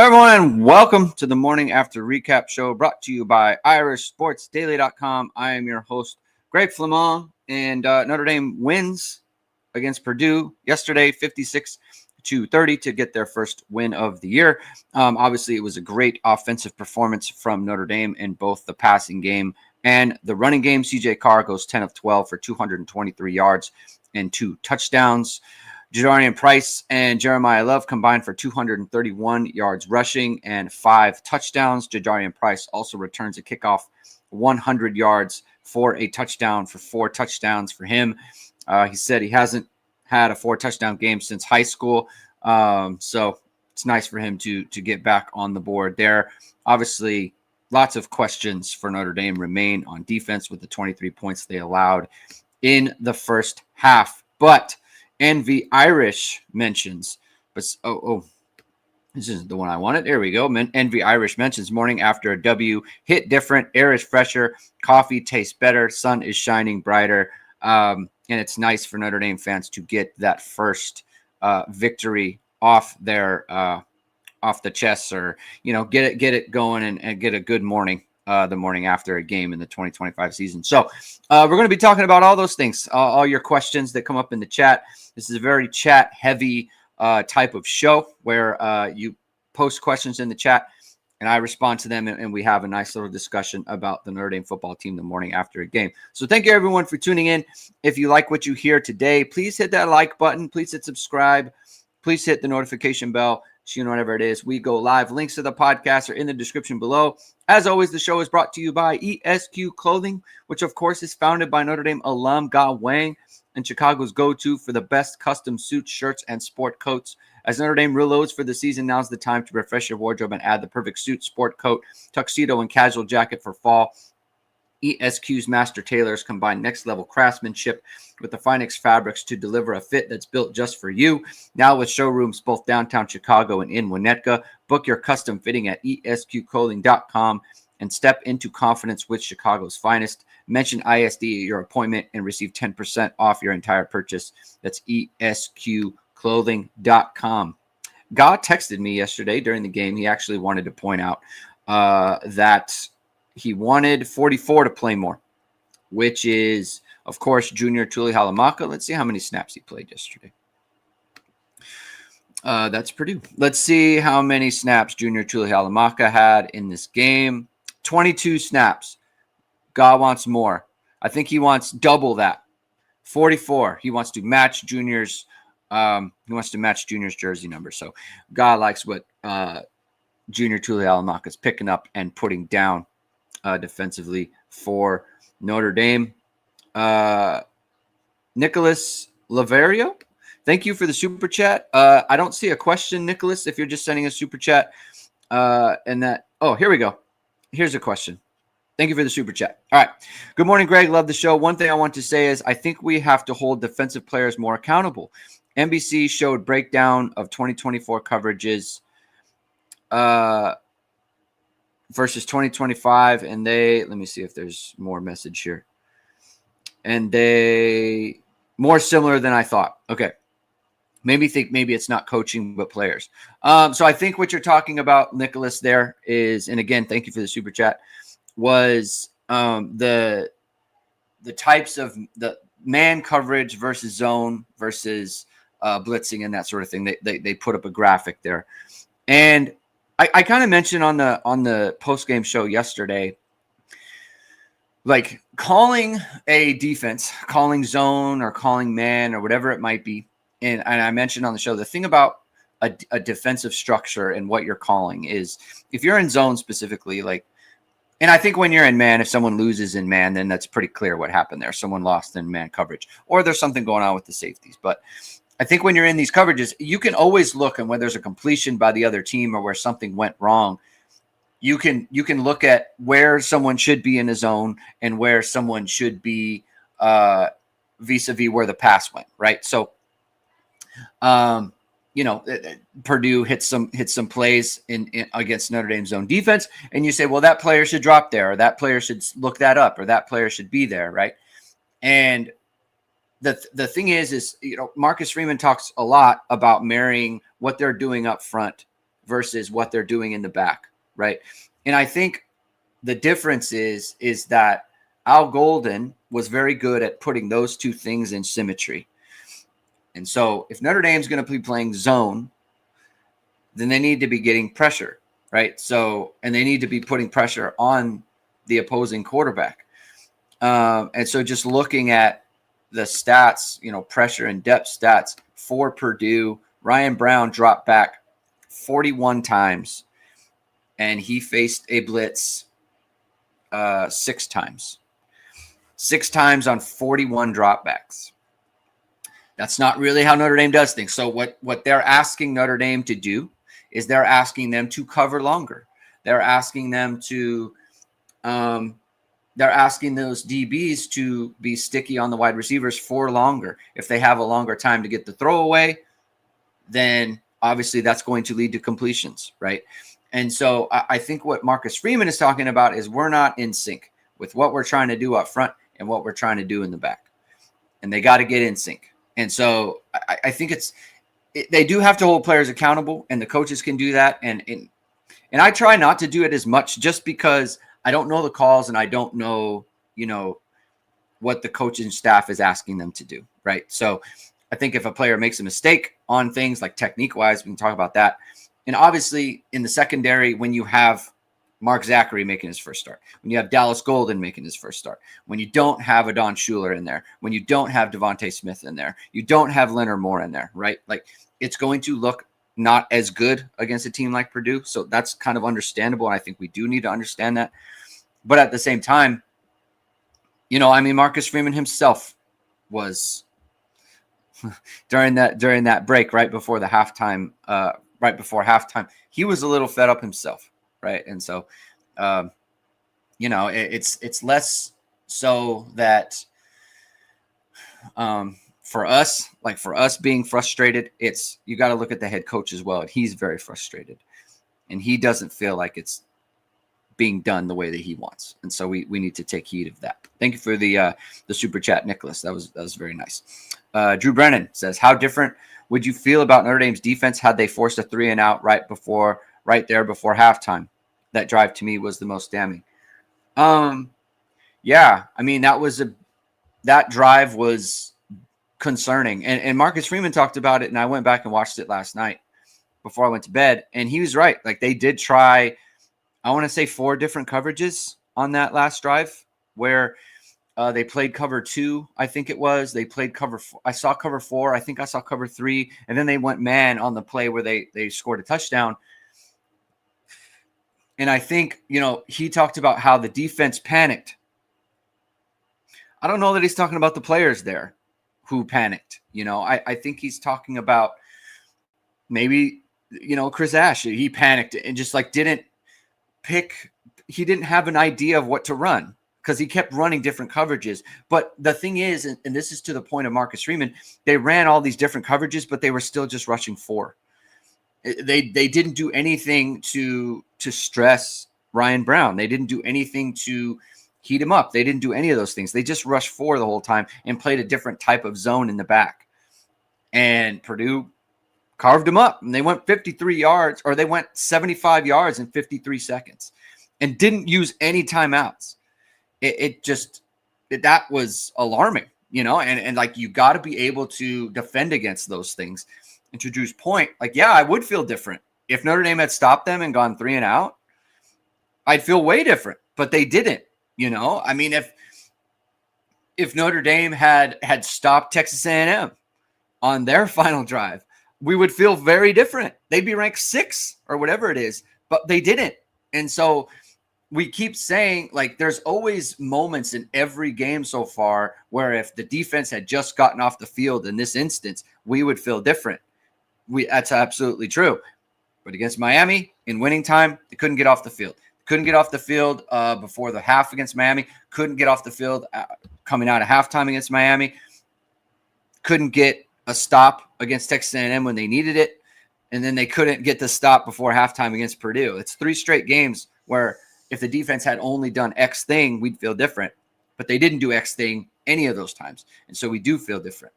everyone, and welcome to the Morning After Recap Show brought to you by IrishSportsDaily.com. I am your host, Greg Flammang, and Notre Dame wins against Purdue yesterday, 56-30 to get their first win of the year. Obviously, it was a great offensive performance from Notre Dame in both the passing game and the running game. CJ Carr goes 10 of 12 for 223 yards and 2 touchdowns. Jadarian Price and Jeremiyah Love combined for 231 yards rushing and 5 touchdowns. Jadarian Price also returns a kickoff 100 yards for a touchdown for 4 touchdowns for him. He said he hasn't had a 4-touchdown game since high school. So it's nice for him to get back on the board there. Obviously, lots of questions for Notre Dame remain on defense with the 23 points they allowed in the first half. But Envy Irish mentions, but this isn't the one I wanted. There we go. Envy Irish mentions morning after a W, hit different, air is fresher, coffee tastes better, sun is shining brighter. And it's nice for Notre Dame fans to get that first victory off their off the chest, or get it going and get a good morning. The morning after a game in the 2025 season. So we're going to be talking about all those things, all your questions that come up in the chat. This is a very chat-heavy type of show where you post questions in the chat, and I respond to them, and we have a nice little discussion about the Notre Dame football team the morning after a game. So thank you, everyone, for tuning in. If you like what you hear today, please hit that like button. Please hit subscribe. Please hit the notification bell. So whenever it is, we go live. Links to the podcast are in the description below. As always, the show is brought to you by ESQ Clothing, which, of course, is founded by Notre Dame alum Ge Wang and Chicago's go-to for the best custom suits, shirts, and sport coats. As Notre Dame reloads for the season, now's the time to refresh your wardrobe and add the perfect suit, sport coat, tuxedo, and casual jacket for fall. ESQ's master tailors combine next-level craftsmanship with the finest fabrics to deliver a fit that's built just for you. Now with showrooms both downtown Chicago and in Winnetka, book your custom fitting at esqclothing.com and step into confidence with Chicago's finest. Mention ISD at your appointment and receive 10% off your entire purchase. That's esqclothing.com. Ge texted me yesterday during the game. He actually wanted to point out that he wanted 44 to play more, which is, of course, junior Tuli Halamaka. Let's see how many snaps he played yesterday. That's Purdue. Let's see how many snaps junior Tuli Halamaka had in this game. 22 snaps. Ge wants more. I think he wants double that. 44. He wants to match junior's. He wants to match junior's jersey number. So Ge likes what junior Tuli Halamaka is picking up and putting down defensively for Notre Dame. Nicholas Laverio, thank you for the super chat. I don't see a question, Nicholas, if you're just sending a super chat. Here we go. Here's a question. Thank you for the super chat. All right. Good morning, Greg. Love the show. One thing I want to say is I think we have to hold defensive players more accountable. NBC showed breakdown of 2024 coverages versus 2025, and let me see if there's more message here. And they more similar than I thought. Okay. Maybe it's not coaching, but players. So I think what you're talking about, Nicholas, there is, and again, thank you for the super chat, was the types of the man coverage versus zone versus blitzing and that sort of thing. They put up a graphic there. And I kind of mentioned on the post-game show yesterday, like calling a defense, calling zone or calling man or whatever it might be. And I mentioned on the show, the thing about a defensive structure and what you're calling is if you're in zone specifically, and I think when you're in man, if someone loses in man, then that's pretty clear what happened there. Someone lost in man coverage, or there's something going on with the safeties. But I think when you're in these coverages, you can always look, and when there's a completion by the other team or where something went wrong, you can look at where someone should be in a zone and where someone should be vis-a-vis where the pass went, right? So, Purdue hits some plays in against Notre Dame's zone defense, and you say, well, that player should drop there, or that player should look that up, or that player should be there, right? And the thing is Marcus Freeman talks a lot about marrying what they're doing up front versus what they're doing in the back, right? And I think the difference is that Al Golden was very good at putting those two things in symmetry. And so if Notre Dame's going to be playing zone, then they need to be getting pressure, right? So, and they need to be putting pressure on the opposing quarterback. And so just looking at the stats, pressure and depth stats for Purdue, Ryan Brown dropped back 41 times, and he faced a blitz 6 times. 6 times on 41 dropbacks. That's not really how Notre Dame does things. So what they're asking Notre Dame to do is they're asking them to cover longer. They're asking them to they're asking those DBs to be sticky on the wide receivers for longer. If they have a longer time to get the throwaway, then obviously that's going to lead to completions, right? And so I think what Marcus Freeman is talking about is we're not in sync with what we're trying to do up front and what we're trying to do in the back. And they got to get in sync. And so I think they do have to hold players accountable, and the coaches can do that. And I try not to do it as much just because I don't know the calls and I don't know, what the coaching staff is asking them to do, right? So I think if a player makes a mistake on things like technique-wise, we can talk about that. And obviously in the secondary, when you have Mark Zachary making his first start, when you have Dallas Golden making his first start, when you don't have Adon Schuler in there, when you don't have Devontae Smith in there, you don't have Leonard Moore in there, right? Like, it's going to look not as good against a team like Purdue. So that's kind of understandable. And I think we do need to understand that. But at the same time, Marcus Freeman himself was during that break right before halftime, he was a little fed up himself, right? And so, it's less so that for us being frustrated, you got to look at the head coach as well, and he's very frustrated, and he doesn't feel like it's being done the way that he wants. And so we need to take heed of that. Thank you for the super chat, Nicholas. That was very nice. Drew Brennan says, how different would you feel about Notre Dame's defense had they forced a 3-and-out right there before halftime? That drive to me was the most damning. Yeah, that drive was concerning. And Marcus Freeman talked about it, and I went back and watched it last night before I went to bed, and he was right. Like, they did try, I want to say 4 different coverages on that last drive where they played cover 2, I think it was. They played cover 4. I saw cover 4. I think I saw cover 3. And then they went man on the play where they scored a touchdown. And I think, he talked about how the defense panicked. I don't know that he's talking about the players there who panicked. I think he's talking about maybe, Chris Ash. He panicked and just didn't he didn't have an idea of what to run because he kept running different coverages. But the thing is, and this is to the point of Marcus Freeman, they ran all these different coverages, but they were still just rushing 4. They didn't do anything to stress Ryan Brown. They didn't do anything to heat him up. They didn't do any of those things. They just rushed 4 the whole time and played a different type of zone in the back. And Purdue carved them up, and they went 53 yards, or they went 75 yards in 53 seconds and didn't use any timeouts. That was alarming, and you got to be able to defend against those things. And to Drew's point, I would feel different if Notre Dame had stopped them and gone 3-and-out. I'd feel way different, but they didn't. If Notre Dame had stopped Texas A&M on their final drive, we would feel very different. They'd be ranked 6 or whatever it is, but they didn't. And so we keep saying, there's always moments in every game so far where if the defense had just gotten off the field in this instance, we would feel different. That's absolutely true. But against Miami in winning time, they couldn't get off the field. Couldn't get off the field before the half against Miami. Couldn't get off the field coming out of halftime against Miami. Couldn't get a stop against Texas A&M when they needed it. And then they couldn't get the stop before halftime against Purdue. It's 3 straight games where if the defense had only done X thing, we'd feel different. But they didn't do X thing any of those times. And so we do feel different.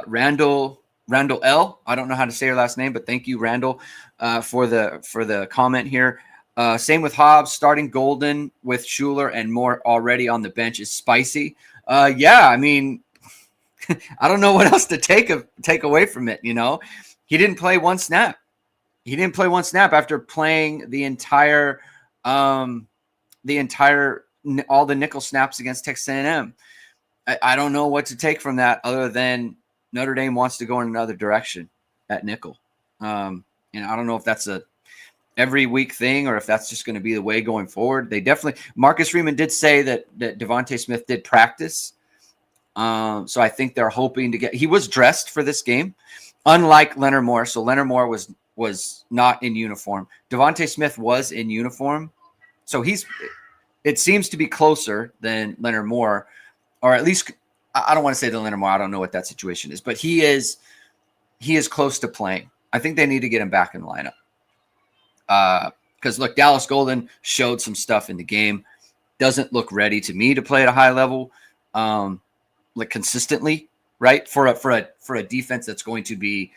Randall Randall L. I don't know how to say your last name, but thank you, Randall, for the comment here. Same with Hobbs. Starting Golden with Schuler and Moore already on the bench is spicy. Yeah, I mean, I don't know what else to take away from it. You know, he didn't play one snap. He didn't play one snap after playing all the nickel snaps against Texas A&M. I don't know what to take from that other than Notre Dame wants to go in another direction at nickel. And I don't know if that's a every week thing or if that's just going to be the way going forward. They definitely – Marcus Freeman did say that Devontae Smith did practice. So I think they're hoping to get – he was dressed for this game, unlike Leonard Moore. So Leonard Moore was not in uniform. Devontae Smith was in uniform. So it seems to be closer than Leonard Moore, or at least I don't want to say than Leonard Moore. I don't know what that situation is, but he is close to playing. I think they need to get him back in the lineup. Because look, Dallas Golden showed some stuff in the game. Doesn't look ready to me to play at a high level, like consistently, right? For a defense that's going to be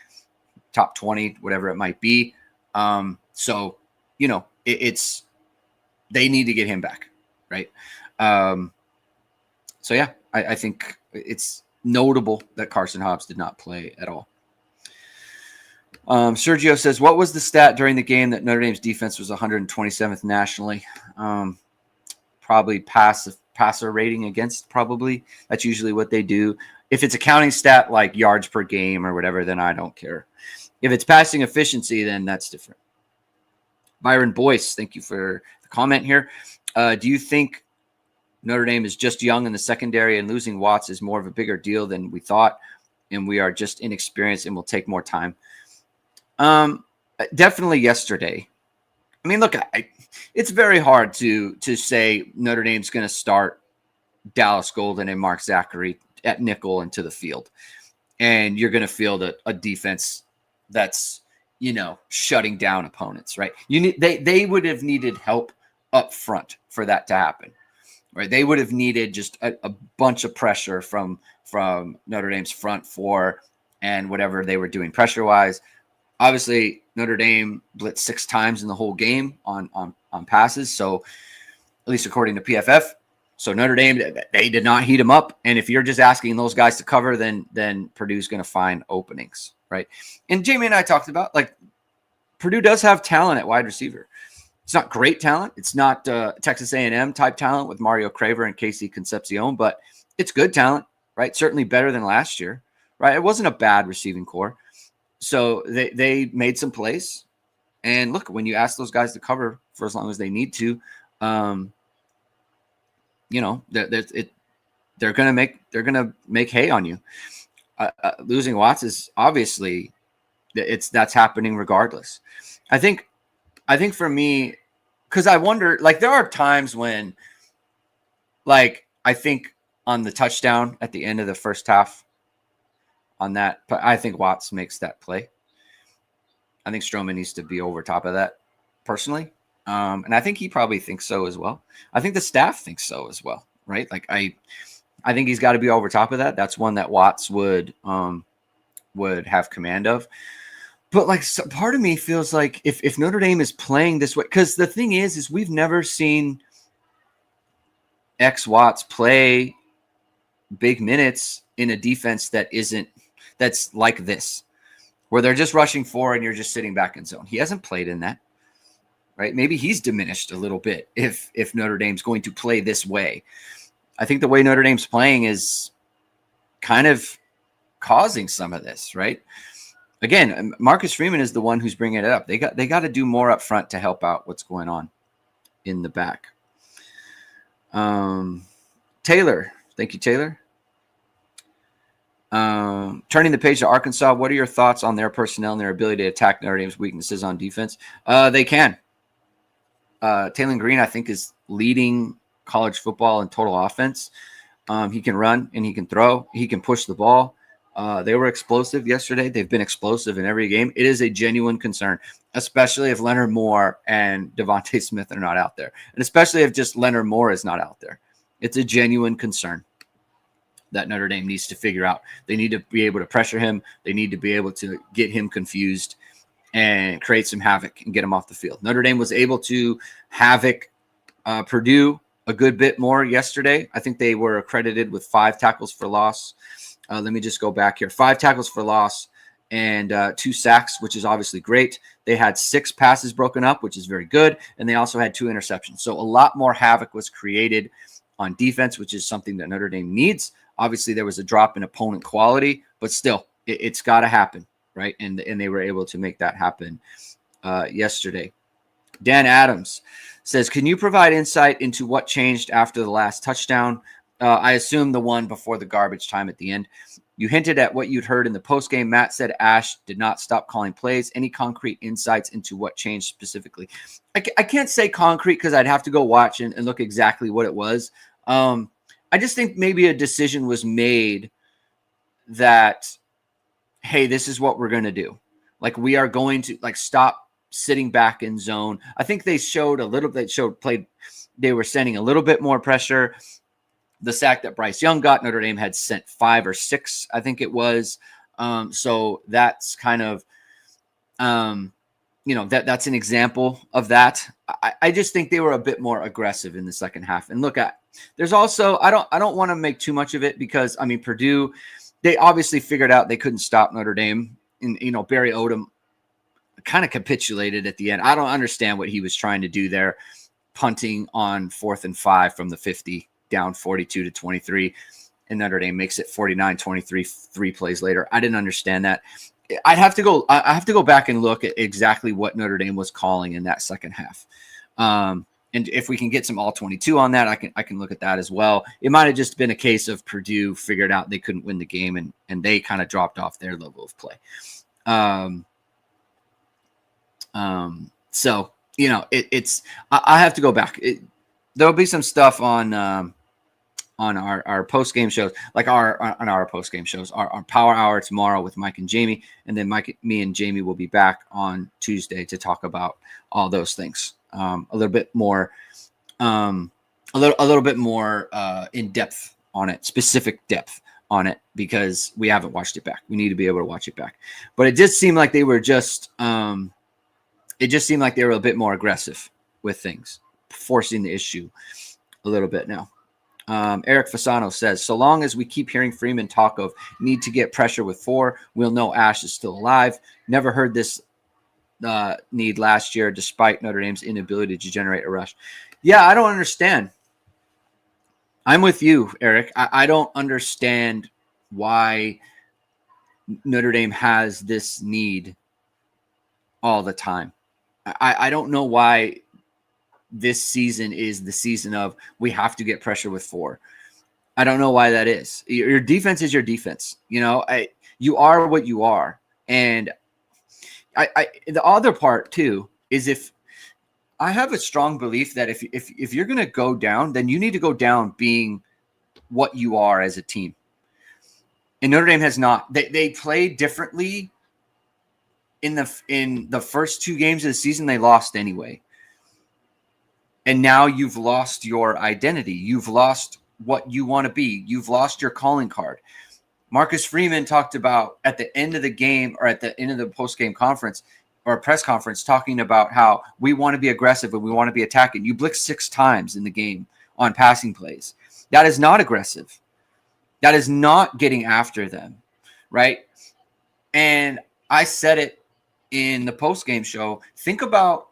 top 20, whatever it might be. So you know, it's they need to get him back, right? So yeah, I think it's notable that Carson Hobbs did not play at all. Sergio says, what was the stat during the game that Notre Dame's defense was 127th nationally? Probably passer rating against, probably. That's usually what they do. If it's a counting stat like yards per game or whatever, then I don't care. If it's passing efficiency, then that's different. Byron Boyce, thank you for the comment here. Do you think Notre Dame is just young in the secondary and losing Watts is more of a bigger deal than we thought, and we are just inexperienced and will take more time? Definitely yesterday. I mean, look, it's very hard to say Notre Dame's going to start Dallas Golden and Mark Zachary at nickel into the field, and you're going to field a defense that's, you know, shutting down opponents, right? They would have needed help up front for that to happen, right? They would have needed just a bunch of pressure from Notre Dame's front four and whatever they were doing pressure wise. Obviously, Notre Dame blitzed 6 times in the whole game on passes. So, at least according to PFF, so Notre Dame, they did not heat them up. And if you're just asking those guys to cover, then Purdue's going to find openings, right? And Jamie and I talked about, like, Purdue does have talent at wide receiver. It's not great talent. It's not Texas A&M type talent with Mario Craver and Casey Concepcion, but it's good talent, right? Certainly better than last year, right? It wasn't a bad receiving core. So they made some plays, and look, when you ask those guys to cover for as long as they need to, you know, they're gonna make hay on you. Losing Watts is obviously that's happening regardless. I think for me, because I wonder, like, there are times when, like, I think on the touchdown at the end of the first half. On that, but I think Watts makes that play. I think Stroman needs to be over top of that personally. And I think he probably thinks so as well. I think the staff thinks so as well, right? Like I think he's got to be over top of that. That's one that Watts would have command of. But like, so part of me feels like if Notre Dame is playing this way, because the thing is we've never seen X Watts play big minutes in a defense that's like this, where they're just rushing forward and you're just sitting back in zone. He hasn't played in that, right? Maybe he's diminished a little bit if Notre Dame's going to play this way. I think the way Notre Dame's playing is kind of causing some of this, right? Again, Marcus Freeman is the one who's bringing it up. They got to do more up front to help out what's going on in the back. Taylor, thank you, Taylor. Turning the page to Arkansas, what are your thoughts on their personnel and their ability to attack Notre Dame's weaknesses on defense? They can. Taylor Green, I think, is leading college football in total offense. He can run and he can throw. He can push the ball. They were explosive yesterday. They've been explosive in every game. It is a genuine concern, especially if Leonard Moore and Devontae Smith are not out there, and especially if just Leonard Moore is not out there. It's a genuine concern that Notre Dame needs to figure out. They need to be able to pressure him. They need to be able to get him confused and create some havoc and get him off the field. Notre Dame was able to havoc Purdue a good bit more yesterday. I think they were accredited with 5 tackles for loss. Let me just go back here. 5 tackles for loss and 2 sacks, which is obviously great. They had 6 passes broken up, which is very good. And they also had 2 interceptions. So a lot more havoc was created on defense, which is something that Notre Dame needs. Obviously, there was a drop in opponent quality, but still, it's got to happen, right? And they were able to make that happen yesterday. Dan Adams says, can you provide insight into what changed after the last touchdown? I assume the one before the garbage time at the end. You hinted at what you'd heard in the postgame. Matt said Ash did not stop calling plays. Any concrete insights into what changed specifically? I can't say concrete because I'd have to go watch and look exactly what it was. I just think maybe a decision was made that, hey, this is what we're going to do. Like, we are going to stop sitting back in zone. I think they showed a little bit, they were sending a little bit more pressure. The sack that Bryce Young got, Notre Dame had sent 5 or 6, I think it was. So that's kind of, that's an example of that. I just think they were a bit more aggressive in the second half. And look, there's also, I don't want to make too much of it because, Purdue, they obviously figured out they couldn't stop Notre Dame. And, Barry Odom kind of capitulated at the end. I don't understand what he was trying to do there, punting on 4th and 5 from the 50, down 42-23, and Notre Dame makes it 49-23 3 plays later. I didn't understand that. I have to go back and look at exactly what Notre Dame was calling in that second half. And if we can get some all 22 on that, I can look at that as well. It might have just been a case of Purdue figured out they couldn't win the game and they kind of dropped off their level of play. So, I have to go back. There'll be some stuff on our post-game shows, like our post-game shows, our Power Hour tomorrow with Mike and Jamie, and then me and Jamie will be back on Tuesday to talk about all those things a little bit more, in depth on it, specific depth on it, because we haven't watched it back. We need to be able to watch it back. But it just seemed like they were a bit more aggressive with things, forcing the issue a little bit now. Eric Fasano says, so long as we keep hearing Freeman talk of need to get pressure with 4, we'll know Ash is still alive. Never heard this need last year, despite Notre Dame's inability to generate a rush. Yeah, I don't understand. I'm with you, Eric. I don't understand why Notre Dame has this need all the time. I don't know why this season is the season of we have to get pressure with 4. I don't know why that is. Your defense is your defense. You are what you are. And the other part too is, if I have a strong belief that if you're going to go down, then you need to go down being what you are as a team. And Notre Dame has not. They played differently in the first 2 games of the season. They lost anyway. And now you've lost your identity. You've lost what you want to be. You've lost your calling card. Marcus Freeman talked about at the end of the game, or at the end of the post-game conference or press conference, talking about how we want to be aggressive and we want to be attacking. You blitzed 6 times in the game on passing plays. That is not aggressive. That is not getting after them, right? And I said it in the post-game show. Think about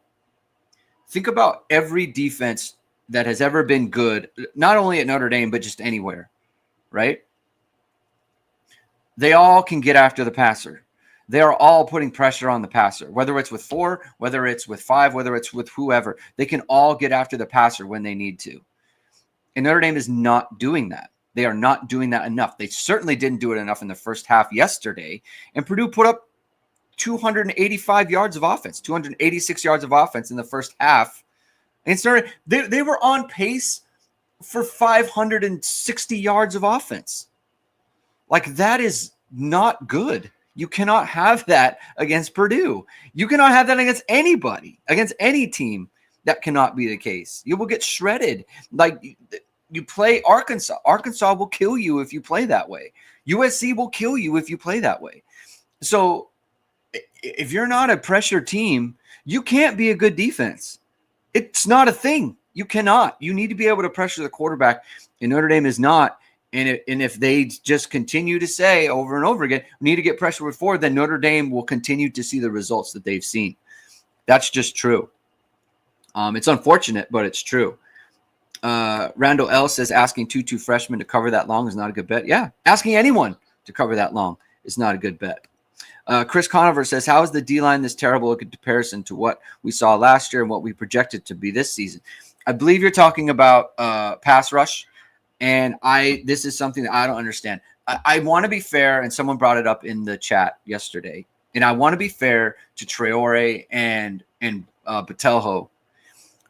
every defense that has ever been good, not only at Notre Dame, but just anywhere, right? They all can get after the passer. They are all putting pressure on the passer, whether it's with 4, whether it's with 5, whether it's with whoever. They can all get after the passer when they need to. And Notre Dame is not doing that. They are not doing that enough. They certainly didn't do it enough in the first half yesterday. And Purdue put up 285 yards of offense, 286 yards of offense in the first half. And they were on pace for 560 yards of offense. Like, that is not good. You cannot have that against Purdue. You cannot have that against anybody, against any team. That cannot be the case. You will get shredded. Like, You play Arkansas. Arkansas will kill you if you play that way. USC will kill you if you play that way. So if you're not a pressure team, you can't be a good defense. It's not a thing. You cannot. You need to be able to pressure the quarterback, and Notre Dame is not. And if they just continue to say over and over again, we need to get pressure with forward, then Notre Dame will continue to see the results that they've seen. That's just true. It's unfortunate, but it's true. Randall L says asking 2-2 freshmen to cover that long is not a good bet. Yeah, asking anyone to cover that long is not a good bet. Chris Conover says, how is the D-line this terrible in comparison to what we saw last year and what we projected to be this season? I believe you're talking about pass rush, and this is something that I don't understand. I want to be fair, and someone brought it up in the chat yesterday, and I want to be fair to Traore and Patelho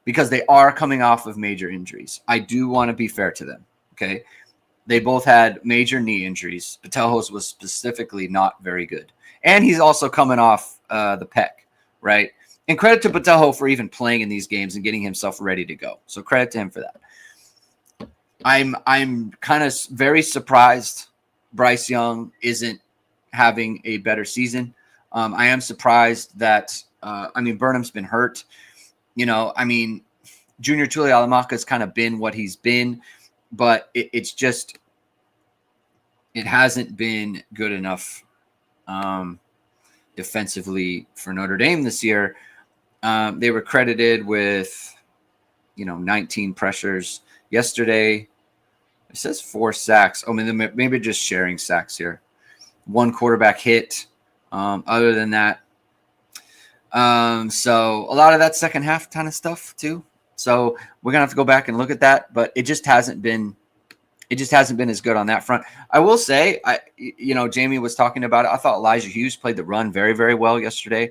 because they are coming off of major injuries. I do want to be fair to them, okay? They both had major knee injuries. Patelho's was specifically not very good. And he's also coming off the pec, right? And credit to Patelho for even playing in these games and getting himself ready to go. So credit to him for that. I'm kind of very surprised Bryce Young isn't having a better season. I am surprised that Burnham's been hurt. Junior Tuli Alamaka's kind of been what he's been, but it hasn't been good enough defensively for Notre Dame this year. They were credited with, 19 pressures yesterday. It says 4 sacks. Maybe just sharing sacks here. 1 quarterback hit. Other than that, so a lot of that second half kind of stuff too. So we're gonna have to go back and look at that, but it just hasn't been as good on that front. I will say, Jamie was talking about it. I thought Elijah Hughes played the run very, very well yesterday.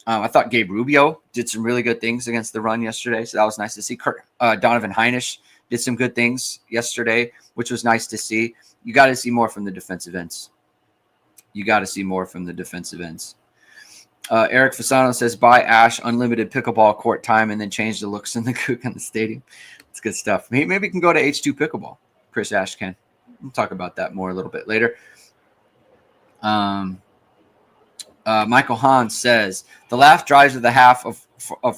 I thought Gabe Rubio did some really good things against the run yesterday, so that was nice to see. Donovan Heinisch did some good things yesterday, which was nice to see. You got to see more from the defensive ends. Eric Fasano says, buy Ash unlimited pickleball court time and then change the looks in the cook in the stadium. It's good stuff. Maybe we can go to H2 pickleball. Chris Ash can. We'll talk about that more a little bit later. Michael Hahn says, the last drives of the half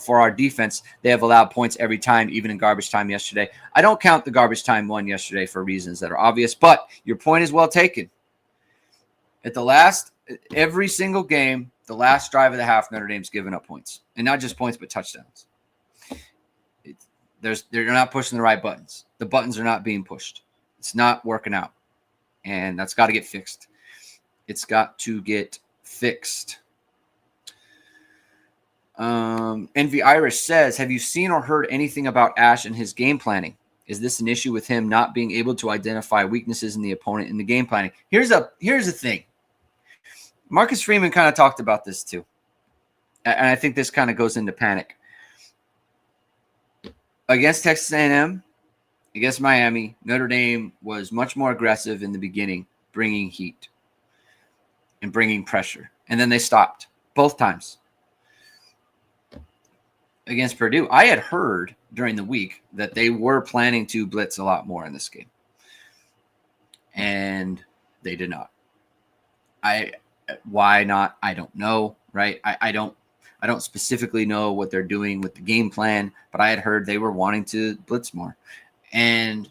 for our defense, they have allowed points every time, even in garbage time yesterday. I don't count the garbage time one yesterday for reasons that are obvious, but your point is well taken. Every single game, the last drive of the half, Notre Dame's given up points. And not just points, but touchdowns. They're not pushing the right buttons. The buttons are not being pushed. It's not working out. And that's got to get fixed. It's got to get fixed. Envy Irish says, have you seen or heard anything about Ash and his game planning? Is this an issue with him not being able to identify weaknesses in the opponent in the game planning? Here's the thing. Marcus Freeman kind of talked about this too. And I think this kind of goes into panic. Against Texas A&M, against Miami, Notre Dame was much more aggressive in the beginning, bringing heat and bringing pressure. And then they stopped both times. Against Purdue, I had heard during the week that they were planning to blitz a lot more in this game. And they did not. Why not? I don't know, right? I don't specifically know what they're doing with the game plan, but I had heard they were wanting to blitz more. And,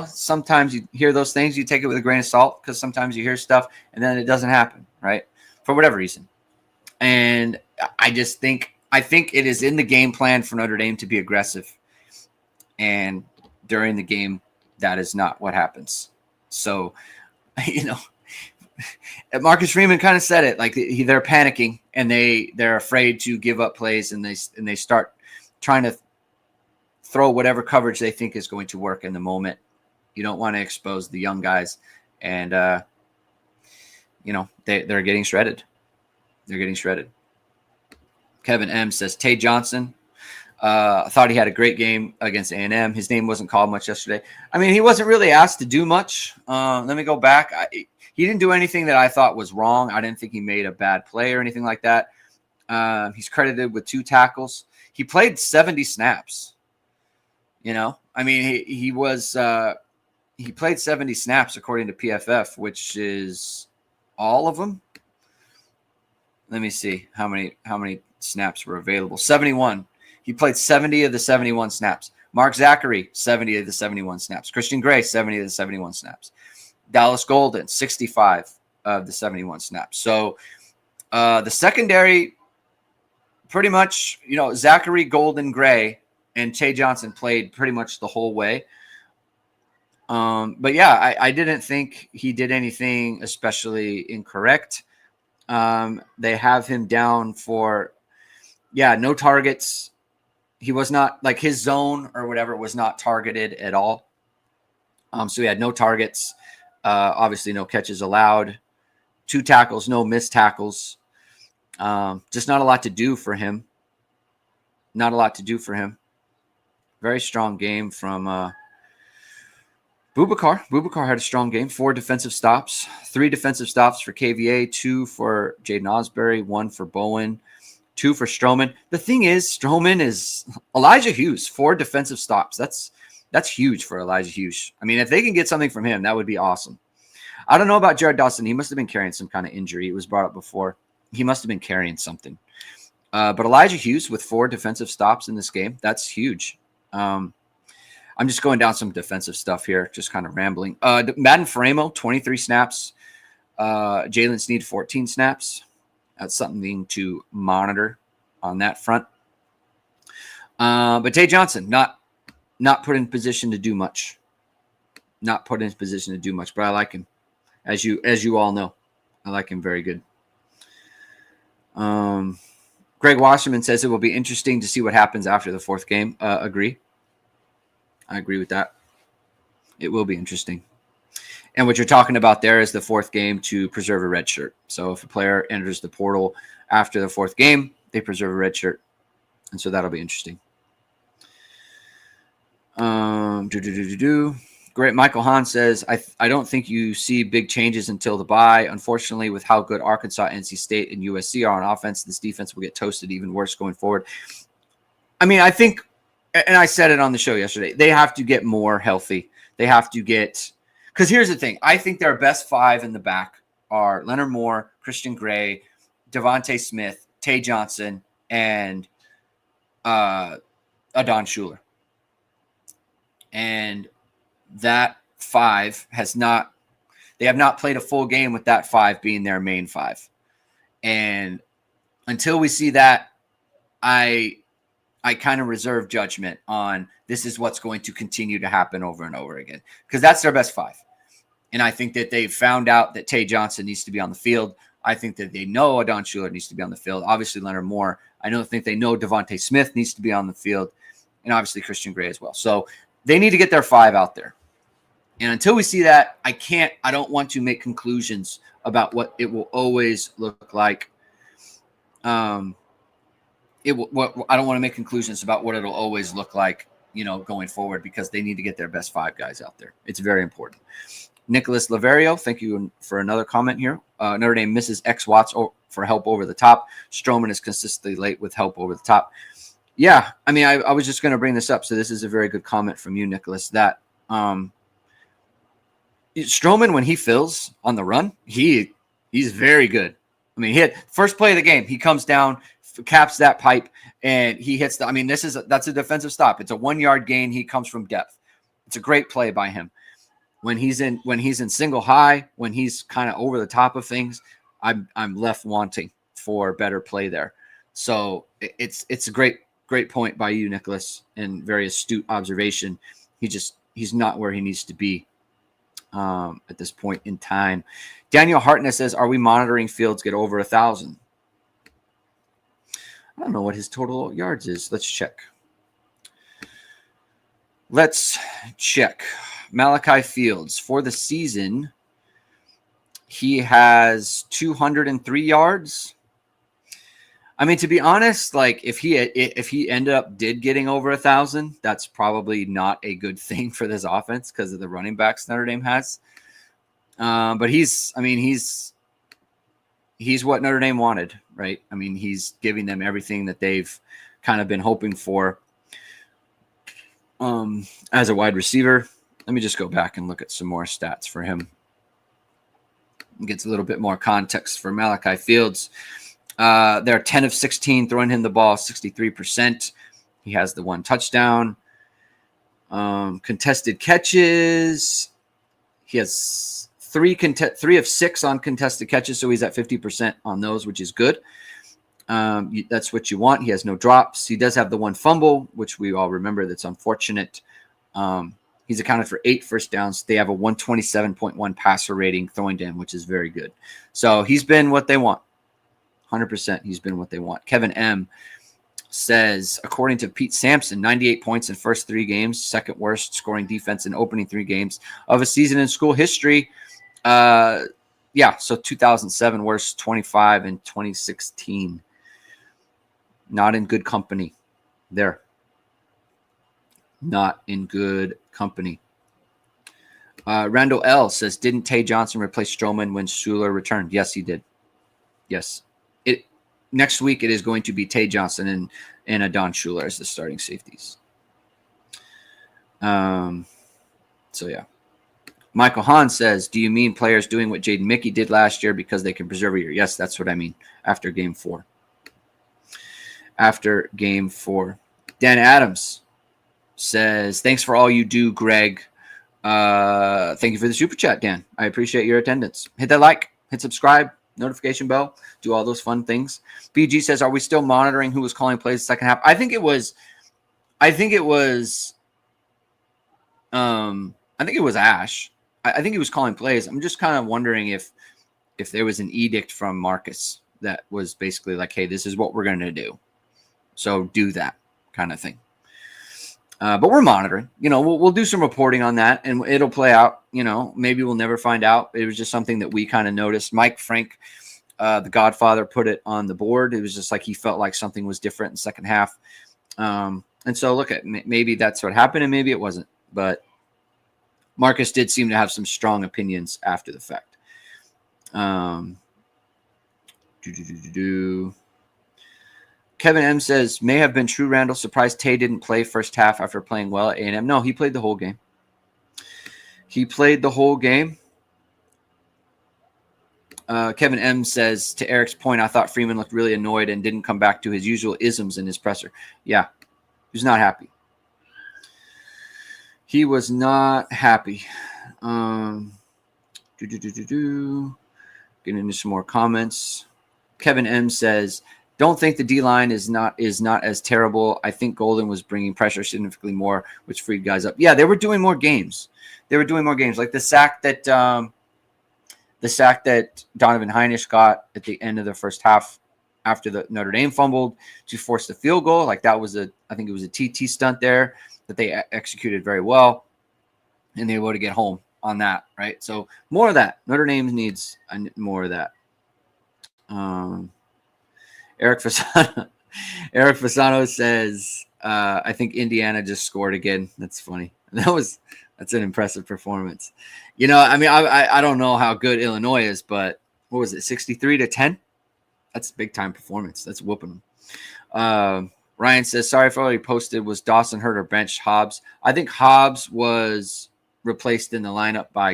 sometimes you hear those things, you take it with a grain of salt because sometimes you hear stuff and then it doesn't happen, right? For whatever reason. And I think it is in the game plan for Notre Dame to be aggressive. And during the game, that is not what happens. So, Marcus Freeman kind of said it, like they're panicking and they're afraid to give up plays and they start trying to throw whatever coverage they think is going to work in the moment. You don't want to expose the young guys, and they're getting shredded. They're getting shredded. Kevin M says Tay Johnson. I thought he had a great game against A&M. His name wasn't called much yesterday. He wasn't really asked to do much. Let me go back. He didn't do anything that I thought was wrong. I didn't think he made a bad play or anything like that. He's credited with 2 tackles. He played 70 snaps. I mean, he played 70 snaps according to PFF, which is all of them. Let me see how many snaps were available. 71. He played 70 of the 71 snaps. Mark Zachary, 70 of the 71 snaps. Christian Gray, 70 of the 71 snaps. Dallas Golden, 65 of the 71 snaps. So the secondary, pretty much, Zachary, Golden, Gray, and Tay Johnson played pretty much the whole way. But yeah, I didn't think he did anything especially incorrect. They have him down for, no targets. He was not, like, his zone or whatever was not targeted at all. So he had no targets. Obviously no catches allowed. 2 tackles, no missed tackles. Just not a lot to do for him. Very strong game from Boubacar. Boubacar had a strong game. 4 defensive stops. 3 defensive stops for KVA. 2 for Jaden Osbury. 1 for Bowen. 2 for Stroman. The thing is, Stroman is Elijah Hughes. 4 defensive stops. That's huge for Elijah Hughes. I mean, if they can get something from him, that would be awesome. I don't know about Jared Dawson. He must have been carrying some kind of injury. It was brought up before. He must have been carrying something. But Elijah Hughes with 4 defensive stops in this game, that's huge. I'm just going down some defensive stuff here, just kind of rambling. Madden Faramo, 23 snaps. Jalen Sneed, 14 snaps. That's something to monitor on that front. But Tay Johnson, not put in position to do much. But I like him. As you all know, I like him very good. Greg Wasserman says it will be interesting to see what happens after the 4th game. Agree. I agree with that. It will be interesting. And what you're talking about there is the 4th game to preserve a red shirt. So if a player enters the portal after the 4th game, they preserve a red shirt. And so that'll be interesting. Great. Michael Hahn says, I don't think you see big changes until the bye. Unfortunately, with how good Arkansas, NC State, and USC are on offense, this defense will get toasted even worse going forward. I mean, I think, and I said it on the show yesterday, they have to get more healthy. They have to get, because here's the thing. I think their best 5 in the back are Leonard Moore, Christian Gray, Devontae Smith, Tay Johnson, and Adon Schuler. And that 5 they have not played a full game with that 5 being their main 5. And until we see that, I kind of reserve judgment on this is what's going to continue to happen over and over again, because that's their best 5. And I think that they've found out that Tay Johnson needs to be on the field. I think that they know Adon Schuler needs to be on the field. Obviously, Leonard Moore. I think they know Devontae Smith needs to be on the field, and obviously Christian Gray as well. So they need to get their 5 out there. And until we see that, I don't want to make conclusions about what it will always look like. I don't want to make conclusions about what it'll always look like, going forward, because they need to get their best 5 guys out there. It's very important. Nicholas Laverio, thank you for another comment here. Notre Dame misses X Watts for help over the top. Stroman is consistently late with help over the top. Yeah, I mean, I was just going to bring this up. So this is a very good comment from you, Nicholas, that Stroman, when he fills on the run, he's very good. I mean, he hit first play of the game. He comes down, caps that pipe, and he hits that's a defensive stop. It's a 1-yard gain. He comes from depth. It's a great play by him. When he's in single high, when he's kind of over the top of things, I'm left wanting for better play there. So it's a great point by you, Nicholas, and very astute observation. He's not where he needs to be at this point in time. Daniel Hartness says, are we monitoring Fields get over 1,000? I don't know what his total yards is. Let's check. Malachi Fields, for the season, he has 203 yards. I mean, to be honest, like if he ended up getting over 1,000, that's probably not a good thing for this offense because of the running backs Notre Dame has. But he's what Notre Dame wanted, right? I mean, he's giving them everything that they've kind of been hoping for. as a wide receiver. Let me just go back and look at some more stats for him. It gets a little bit more context for Malachi Fields. They're 10 of 16 throwing him the ball, 63%. He has the 1 touchdown. Contested catches. He has 3 of 6 on contested catches, so he's at 50% on those, which is good. That's what you want. He has no drops. He does have the 1 fumble, which we all remember. That's unfortunate. He's accounted for 8 first downs. They have a 127.1 passer rating throwing to him, which is very good. So he's been what they want. 100% he's been what they want. Kevin M. says, according to Pete Sampson, 98 points in first 3 games, second worst scoring defense in opening 3 games of a season in school history. So 2007 worst 25 in 2016. Not in good company there. Not in good company. Randall L. says, didn't Tay Johnson replace Stroman when Schuler returned? Yes, he did. Yes. Next week, it is going to be Tay Johnson and Adon Schuler as the starting safeties. So, yeah. Michael Hahn says, do you mean players doing what Jaden Mickey did last year because they can preserve a year? Yes, that's what I mean after game 4. After game 4. Dan Adams says, thanks for all you do, Greg. Thank you for the super chat, Dan. I appreciate your attendance. Hit that like, hit subscribe, notification bell, do all those fun things. BG says, are we still monitoring who was calling plays the second half? I think it was Ash. I think he was calling plays. I'm just kind of wondering if there was an edict from Marcus that was basically like, hey, this is what we're going to do. So do that kind of thing. But we're monitoring. We'll do some reporting on that, and it'll play out. Maybe we'll never find out. It was just something that we kind of noticed. Mike Frank, the Godfather, put it on the board. It was just like he felt like something was different in the second half. And so look at maybe that's what happened, and maybe it wasn't. But Marcus did seem to have some strong opinions after the fact. Kevin M says, may have been true, Randall. Surprised Tay didn't play first half after playing well at A&M. No, he played the whole game. Kevin M says, to Eric's point, I thought Freeman looked really annoyed and didn't come back to his usual isms in his presser. Yeah, he was not happy. He was not happy. Getting into some more comments. Kevin M says, don't think the D-line is not as terrible. I think Golden was bringing pressure significantly more, which freed guys up. Yeah, they were doing more games. Like the sack that Donovan Heinisch got at the end of the first half after the Notre Dame fumbled to force the field goal. Like that was I think it was a TT stunt there that they executed very well, and they were able to get home on that, right? So more of that. Notre Dame needs more of that. Eric Fasano says, I think Indiana just scored again. That's funny. That's an impressive performance. I don't know how good Illinois is, but what was it, 63-10? That's a big time performance. That's whooping them. Ryan says, sorry for all he posted. Was Dawson hurt or benched Hobbs? I think Hobbs was replaced in the lineup by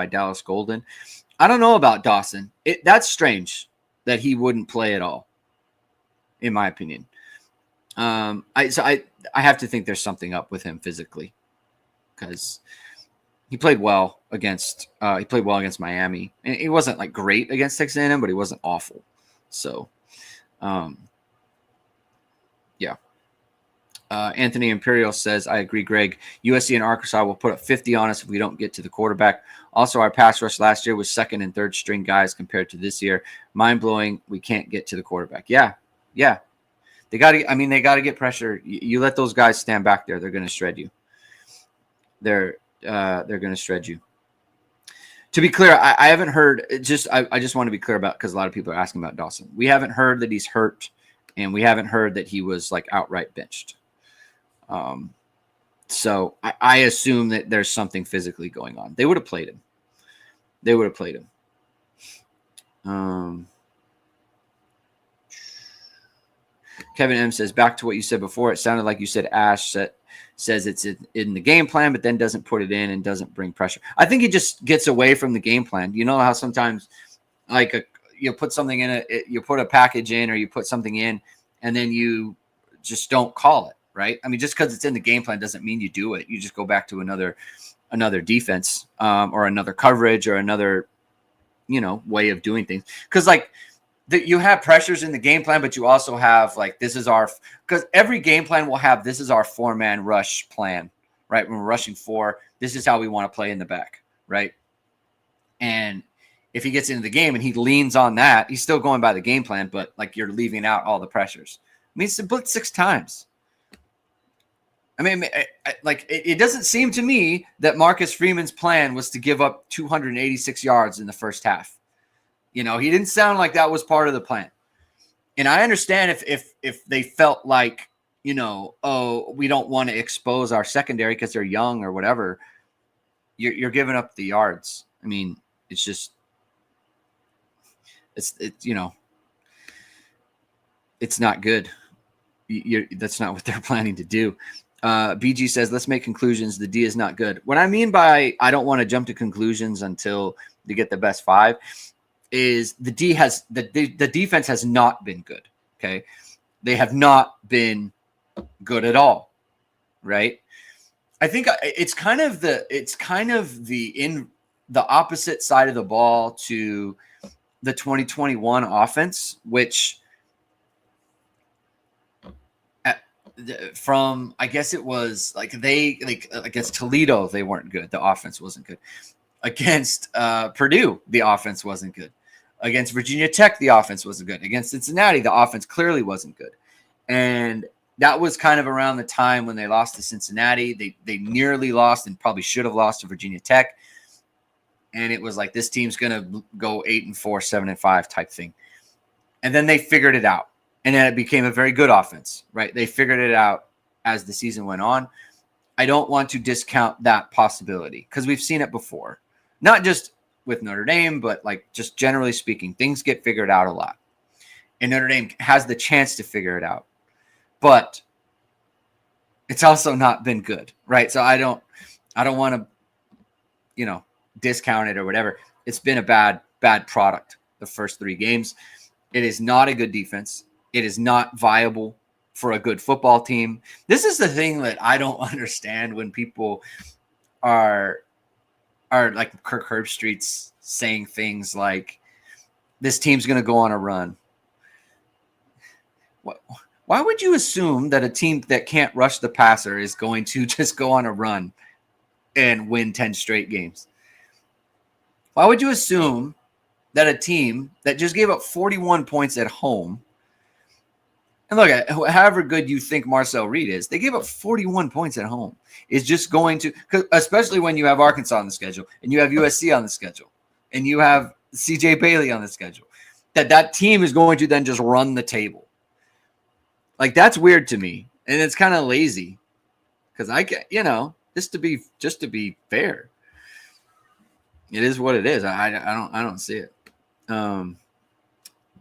Dallas Golden. I don't know about Dawson. That's strange that he wouldn't play at all, in my opinion. I have to think there's something up with him physically, because he played well against Miami, and he wasn't like great against Texas A&M, but he wasn't awful. So, yeah. Anthony Imperial says, I agree, Greg. USC and Arkansas will put up 50 on us if we don't get to the quarterback. Also, our pass rush last year was second and third string guys compared to this year. Mind-blowing, we can't get to the quarterback. Yeah. They got to get pressure. You let those guys stand back there, they're going to shred you. They're going to shred you. To be clear, I haven't heard. I just want to be clear about, because a lot of people are asking about Dawson. We haven't heard that he's hurt, and we haven't heard that he was like outright benched. So I assume that there's something physically going on. They would have played him. Kevin M says, back to what you said before. It sounded like you said Ash says it's in the game plan, but then doesn't put it in and doesn't bring pressure. I think he just gets away from the game plan. You know how sometimes like you put something in you put a package in or you put something in and then you just don't call it, right? I mean, just because it's in the game plan doesn't mean you do it. You just go back to another defense or another coverage or another, way of doing things. Because like you have pressures in the game plan, but you also have like, because every game plan will have, this is our 4-man rush plan, right? When we're rushing 4, this is how we want to play in the back, right? And if he gets into the game and he leans on that, he's still going by the game plan, but like you're leaving out all the pressures. I mean, it's a blitz 6 times. I mean, it doesn't seem to me that Marcus Freeman's plan was to give up 286 yards in the first half. He didn't sound like that was part of the plan. And I understand if they felt like, we don't want to expose our secondary because they're young or whatever. You're giving up the yards. I mean, it's just, it's not good. That's not what they're planning to do. BG says, let's make conclusions. The D is not good. What I mean by I don't want to jump to conclusions until they get the best 5 is the defense has not been good. Okay. They have not been good at all. Right. I think it's kind of the opposite side of the ball to the 2021 offense, which from, I guess it was like against Toledo, they weren't good. The offense wasn't good. Against Purdue, the offense wasn't good. Against Virginia Tech, the offense wasn't good. Against Cincinnati, the offense clearly wasn't good. And that was kind of around the time when they lost to Cincinnati. They nearly lost and probably should have lost to Virginia Tech. And it was like, this team's going to go 8-4, 7-5 type thing. And then they figured it out. And then it became a very good offense, right? They figured it out as the season went on. I don't want to discount that possibility because we've seen it before. Not just with Notre Dame, but like just generally speaking, things get figured out a lot. And Notre Dame has the chance to figure it out. But it's also not been good, right? So I don't want to, discount it or whatever. It's been a bad product the first 3 games. It is not a good defense. It is not viable for a good football team. This is the thing that I don't understand when people are like Kirk Herbstreit's saying things like, this team's going to go on a run. Why would you assume that a team that can't rush the passer is going to just go on a run and win 10 straight games? Why would you assume that a team that just gave up 41 points at home, and look, however good you think Marcel Reed is, they gave up 41 points at home, is just going to, especially when you have Arkansas on the schedule and you have USC on the schedule and you have CJ Bailey on the schedule, that team is going to then just run the table. Like, that's weird to me. And it's kind of lazy because I can, just to be fair, it is what it is. I don't see it.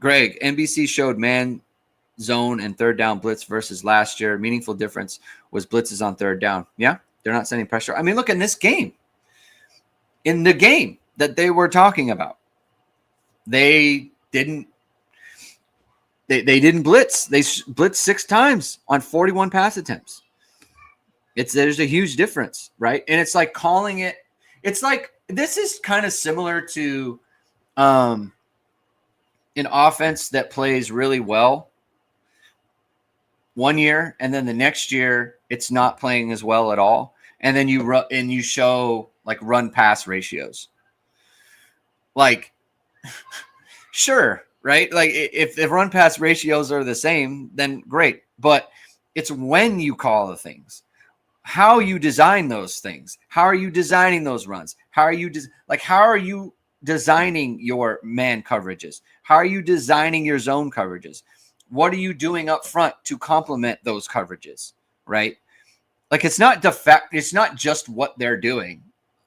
Greg, NBC showed man zone and third down blitz versus last year. Meaningful difference was blitzes on third down. Yeah, they're not sending pressure. I mean, look in this game. In the game that they were talking about, they didn't blitz. They blitzed 6 times on 41 pass attempts. There's a huge difference, right? And it's like calling it. It's like this is kind of similar to an offense that plays really well one year, and then the next year it's not playing as well at all, and then you show like run pass ratios. Like, sure, right? Like if the run pass ratios are the same, then great. But it's when you call the things, how you design those things. How are you designing those runs? How are you designing your man coverages? How are you designing your zone coverages? What are you doing up front to complement those coverages, right? Like, it's not it's not just what they're doing.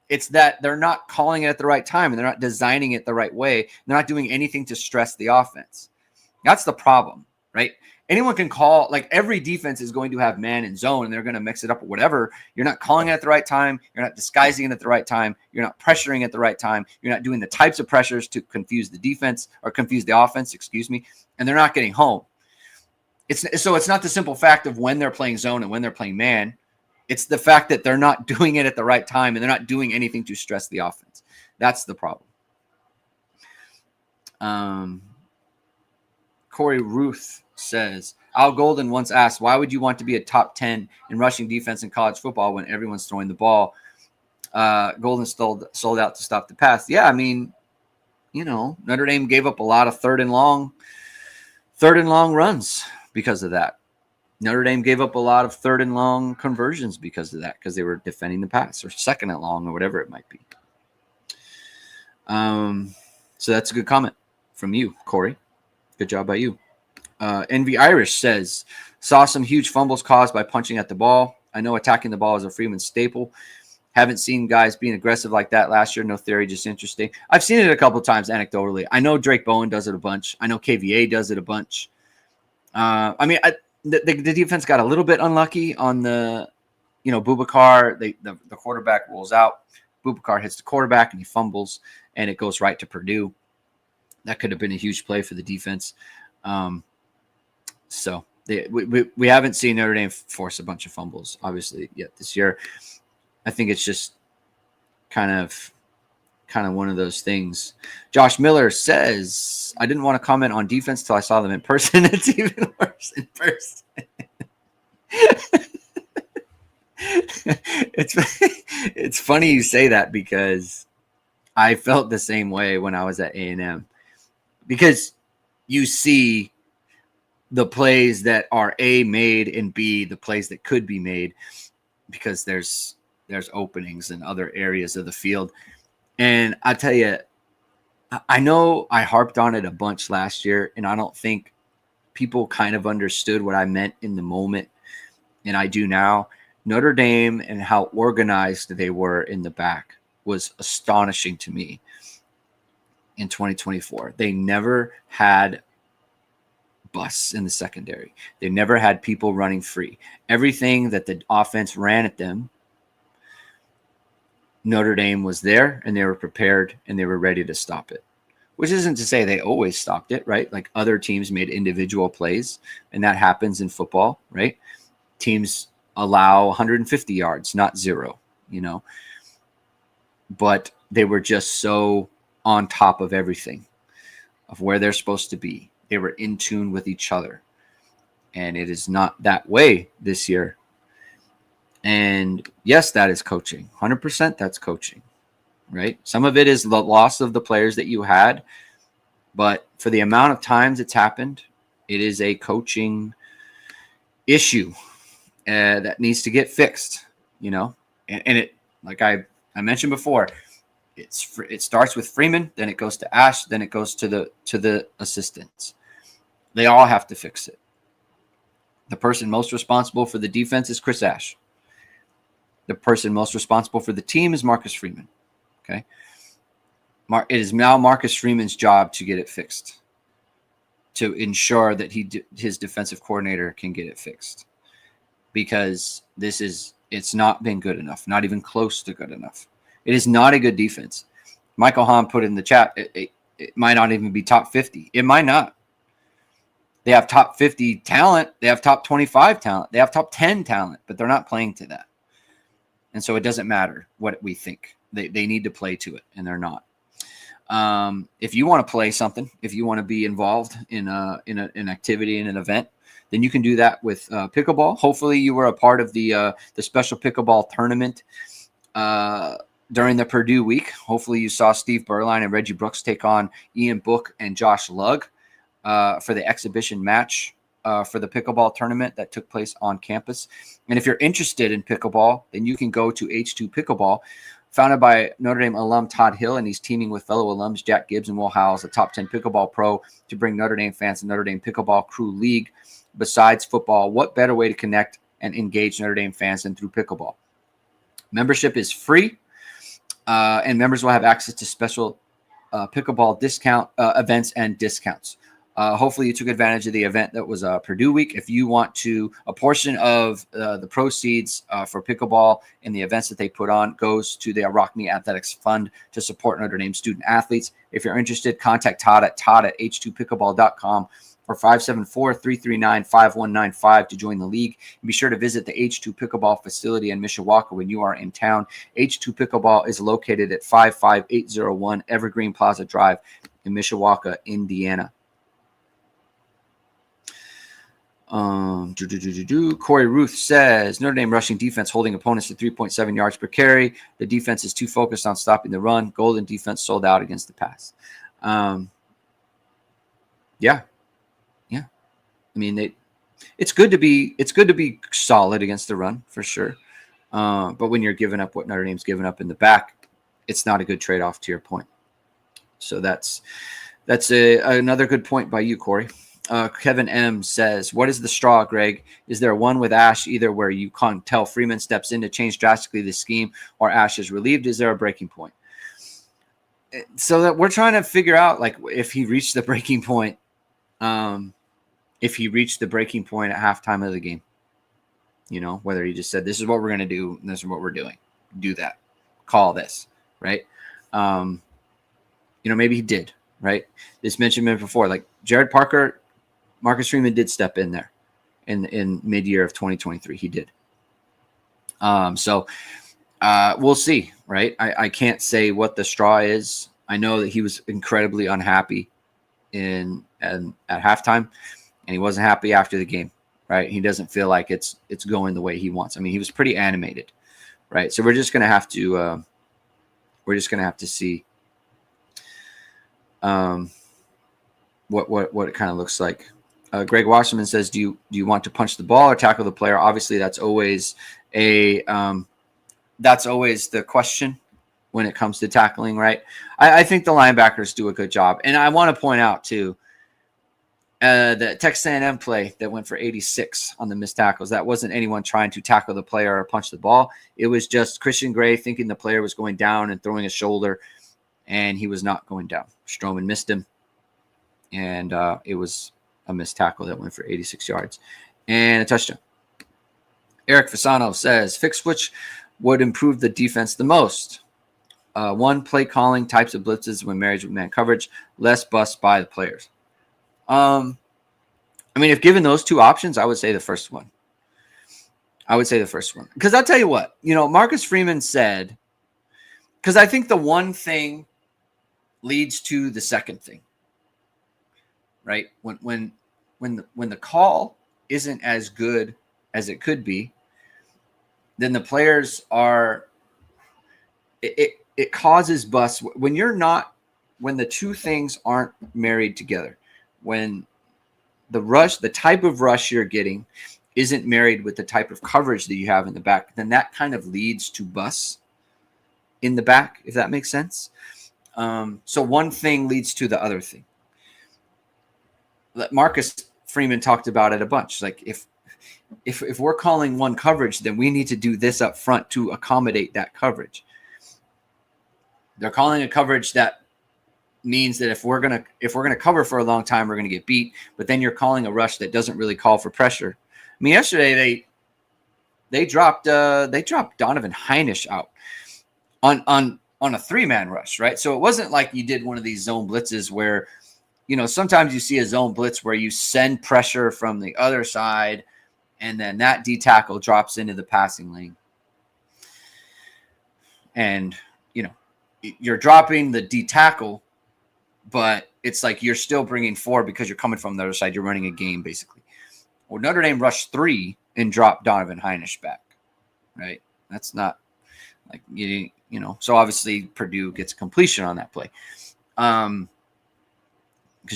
It's that they're not calling it at the right time and they're not designing it the right way. They're not doing anything to stress the offense. That's the problem, right? anyone can call, like every defense is going to have man and zone and they're going to mix it up or whatever. You're not calling it at the right time. You're not disguising it at the right time. You're not pressuring at the right time. You're not doing the types of pressures to confuse the defense or confuse the offense, and they're not getting home. So it's not the simple fact of when they're playing zone and when they're playing man. It's the fact that they're not doing it at the right time and they're not doing anything to stress the offense. That's the problem. Corey Ruth says, Al Golden once asked, why would you want to be a top 10 in rushing defense in college football when everyone's throwing the ball? Golden sold out to stop the pass. Yeah, I mean, Notre Dame gave up a lot of third and long runs because of that. Notre Dame gave up a lot of third and long conversions because of that, because they were defending the pass, or second and long, or whatever it might be. So that's a good comment from you, Corey. Good job by you. Envy Irish says, saw some huge fumbles caused by punching at the ball. I know attacking the ball is a Freeman staple. Haven't seen guys being aggressive like that last year. No theory, just interesting. I've seen it a couple of times anecdotally. I know Drake Bowen does it a bunch. I know KVA does it a bunch. The defense got a little bit unlucky on the, Boubacar. The quarterback rolls out. Boubacar hits the quarterback and he fumbles, and it goes right to Purdue. That could have been a huge play for the defense. We haven't seen Notre Dame force a bunch of fumbles, obviously, yet this year. I think it's just kind of one of those things. Josh Miller says, I didn't want to comment on defense till I saw them in person. It's even worse in person. It's funny you say that, because I felt the same way when I was at A&M, because you see the plays that are A, made, and B, the plays that could be made, because there's openings in other areas of the field. And I tell you, I know I harped on it a bunch last year, and I don't think people kind of understood what I meant in the moment, and I do now. Notre Dame and how organized they were in the back was astonishing to me in 2024. They never had busts in the secondary. They never had people running free. Everything that the offense ran at them, Notre Dame was there, and they were prepared, and they were ready to stop it. Which isn't to say they always stopped it, right? Like other teams made individual plays, and that happens in football, right? Teams allow 150 yards, not 0, But they were just so on top of everything, of where they're supposed to be. They were in tune with each other. And it is not that way this year. And yes, that is coaching. 100% that's coaching, right? Some of it is the loss of the players that you had. But for the amount of times it's happened, it is a coaching issue that needs to get fixed, And it, like I mentioned before, it starts with Freeman, then it goes to Ash, then it goes to the assistants. They all have to fix it. The person most responsible for the defense is Chris Ash. The person most responsible for the team is Marcus Freeman. Okay. It is now Marcus Freeman's job to get it fixed, to ensure that his defensive coordinator can get it fixed, because it's not been good enough, not even close to good enough. It is not a good defense. Michael Hahn put in the chat, it might not even be top 50. It might not. They have top 50 talent. They have top 25 talent. They have top 10 talent, but they're not playing to that. And so it doesn't matter what we think. They need to play to it, and they're not. If you want to play something, if you want to be involved in an activity, in an event, then you can do that with pickleball. Hopefully you were a part of the special pickleball tournament during the Purdue week. Hopefully you saw Steve Berline and Reggie Brooks take on Ian Book and Josh Lugg for the exhibition match for the pickleball tournament that took place on campus. And if you're interested in pickleball, then you can go to H2 Pickleball, founded by Notre Dame alum Todd Hill, and he's teaming with fellow alums Jack Gibbs and Will Howells, a top 10 pickleball pro, to bring Notre Dame fans to Notre Dame Pickleball Crew League. Besides football, what better way to connect and engage Notre Dame fans than through pickleball? Membership is free, and members will have access to special pickleball discount events and discounts. Hopefully you took advantage of the event that was Purdue week. If you want to, a portion of the proceeds for pickleball and the events that they put on goes to the Rockne Athletics Fund to support Notre Dame student athletes. If you're interested, contact Todd at h2pickleball.com or 574-339-5195 to join the league. And be sure to visit the H2 Pickleball facility in Mishawaka when you are in town. H2 Pickleball is located at 55801 Evergreen Plaza Drive in Mishawaka, Indiana. Corey Ruth says Notre Dame rushing defense holding opponents to 3.7 yards per carry. The defense is too focused on stopping the run. Golden defense sold out against the pass. Yeah. I mean, it's good to be solid against the run for sure. But when you're giving up what Notre Dame's given up in the back, it's not a good trade-off to your point. So that's another good point by you, Corey. Kevin M says, what is the straw, Greg? Is there one with Ash either where you can't tell Freeman steps in to change drastically the scheme or Ash is relieved? Is there a breaking point? So that we're trying to figure out like if he reached the breaking point, at halftime of the game, whether he just said, this is what we're going to do. And this is what we're doing. Do that. Call this. Right. Maybe he did. Right. This mentioned before, like Jared Parker, Marcus Freeman did step in there in mid-year of 2023. He did. So we'll see, right? I can't say what the straw is. I know that he was incredibly unhappy at halftime, and he wasn't happy after the game, right? He doesn't feel like it's going the way he wants. I mean, he was pretty animated, right? So we're just gonna have to see what it kind of looks like. Greg Wasserman says, do you want to punch the ball or tackle the player? Obviously, that's always the question when it comes to tackling, right? I think the linebackers do a good job. And I want to point out, too, the Texas A&M play that went for 86 on the missed tackles, that wasn't anyone trying to tackle the player or punch the ball. It was just Christian Gray thinking the player was going down and throwing a shoulder, and he was not going down. Stroman missed him, and it was a missed tackle that went for 86 yards and a touchdown. Eric Fasano says, fix which would improve the defense the most. One, play calling types of blitzes when married with man coverage, less bust by the players. I mean, if given those two options, I would say the first one. Because I'll tell you what, Marcus Freeman said, because I think the one thing leads to the second thing. Right? When the call isn't as good as it could be, then the players are it causes busts when the two things aren't married together. When the type of rush you're getting isn't married with the type of coverage that you have in the back, then that kind of leads to busts in the back, if that makes sense. So one thing leads to the other thing. Marcus Freeman talked about it a bunch. Like if we're calling one coverage, then we need to do this up front to accommodate that coverage. They're calling a coverage that means that if we're gonna cover for a long time, we're gonna get beat. But then you're calling a rush that doesn't really call for pressure. I mean, yesterday they dropped Donovan Heinisch out on a 3-man rush, right? So it wasn't like you did one of these zone blitzes where, sometimes you see a zone blitz where you send pressure from the other side and then that D tackle drops into the passing lane. And, you're dropping the D tackle, but it's like you're still bringing 4 because you're coming from the other side. You're running a game, basically. Well, Notre Dame rushed 3 and dropped Donovan Heinisch back, right? That's not like, so obviously Purdue gets completion on that play. Because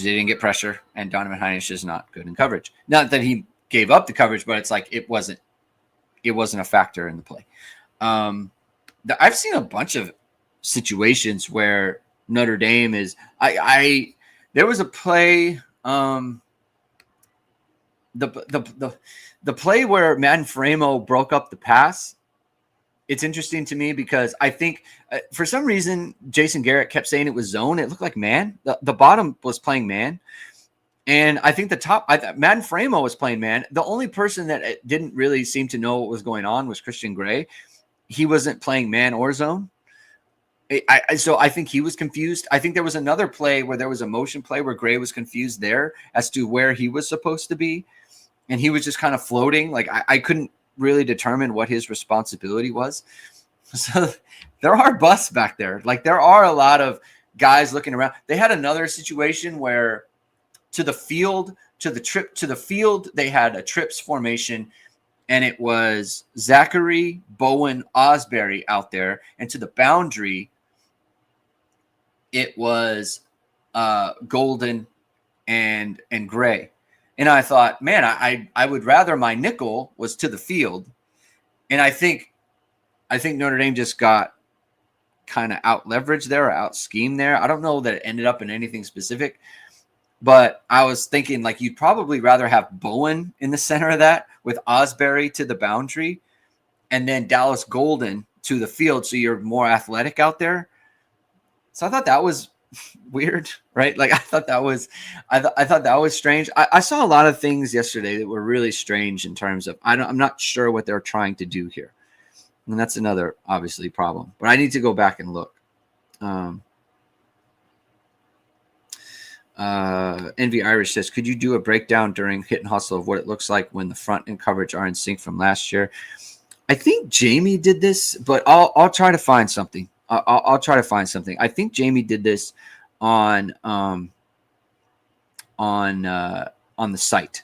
they didn't get pressure, and Donovan Heinisch is not good in coverage. Not that he gave up the coverage, but it's like it wasn't a factor in the play. I've seen a bunch of situations where Notre Dame is. There was a play. The play where Manfremo broke up the pass. It's interesting to me because I think for some reason Jason Garrett kept saying it was zone. It looked like man. The bottom was playing man, And I think Madden Framo was playing man. The only person that didn't really seem to know what was going on was Christian Gray. He wasn't playing man or zone. So I think he was confused. I think there was another play where there was a motion play where Gray was confused there as to where he was supposed to be. And he was just kind of floating. Like I couldn't really determine what his responsibility was. So there are busts back there. Like there are a lot of guys looking around. They had another situation where to the field, they had a trips formation, and it was Zachary, Bowen, Osbury out there. And to the boundary, it was Golden and Gray. And I thought, man, I would rather my nickel was to the field. And I think Notre Dame just got kind of out leveraged there or out schemed there. I don't know that it ended up in anything specific, but I was thinking like you'd probably rather have Bowen in the center of that with Osbury to the boundary and then Dallas Golden to the field. So you're more athletic out there. So I thought that was weird, right? Like I thought that was strange. I saw a lot of things yesterday that were really strange in terms of, I'm not sure what they're trying to do here. And that's another obviously problem, but I need to go back and look. Envy Irish says, could you do a breakdown during hit and hustle of what it looks like when the front and coverage are in sync from last year? I think Jamie did this, but I'll try to find something. I'll try to find something. I think Jamie did this on the site.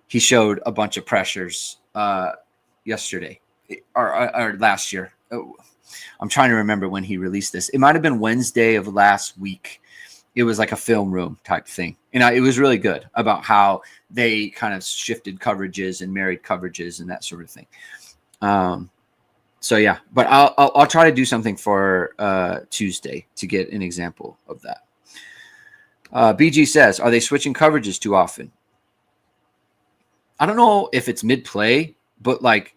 He showed a bunch of pressures yesterday or last year. Oh, I'm trying to remember when he released this. It might have been Wednesday of last week. It was like a film room type thing. And it was really good about how they kind of shifted coverages and married coverages and that sort of thing. So yeah, but I'll try to do something for Tuesday to get an example of that. BG says, are they switching coverages too often? I don't know if it's mid-play, but like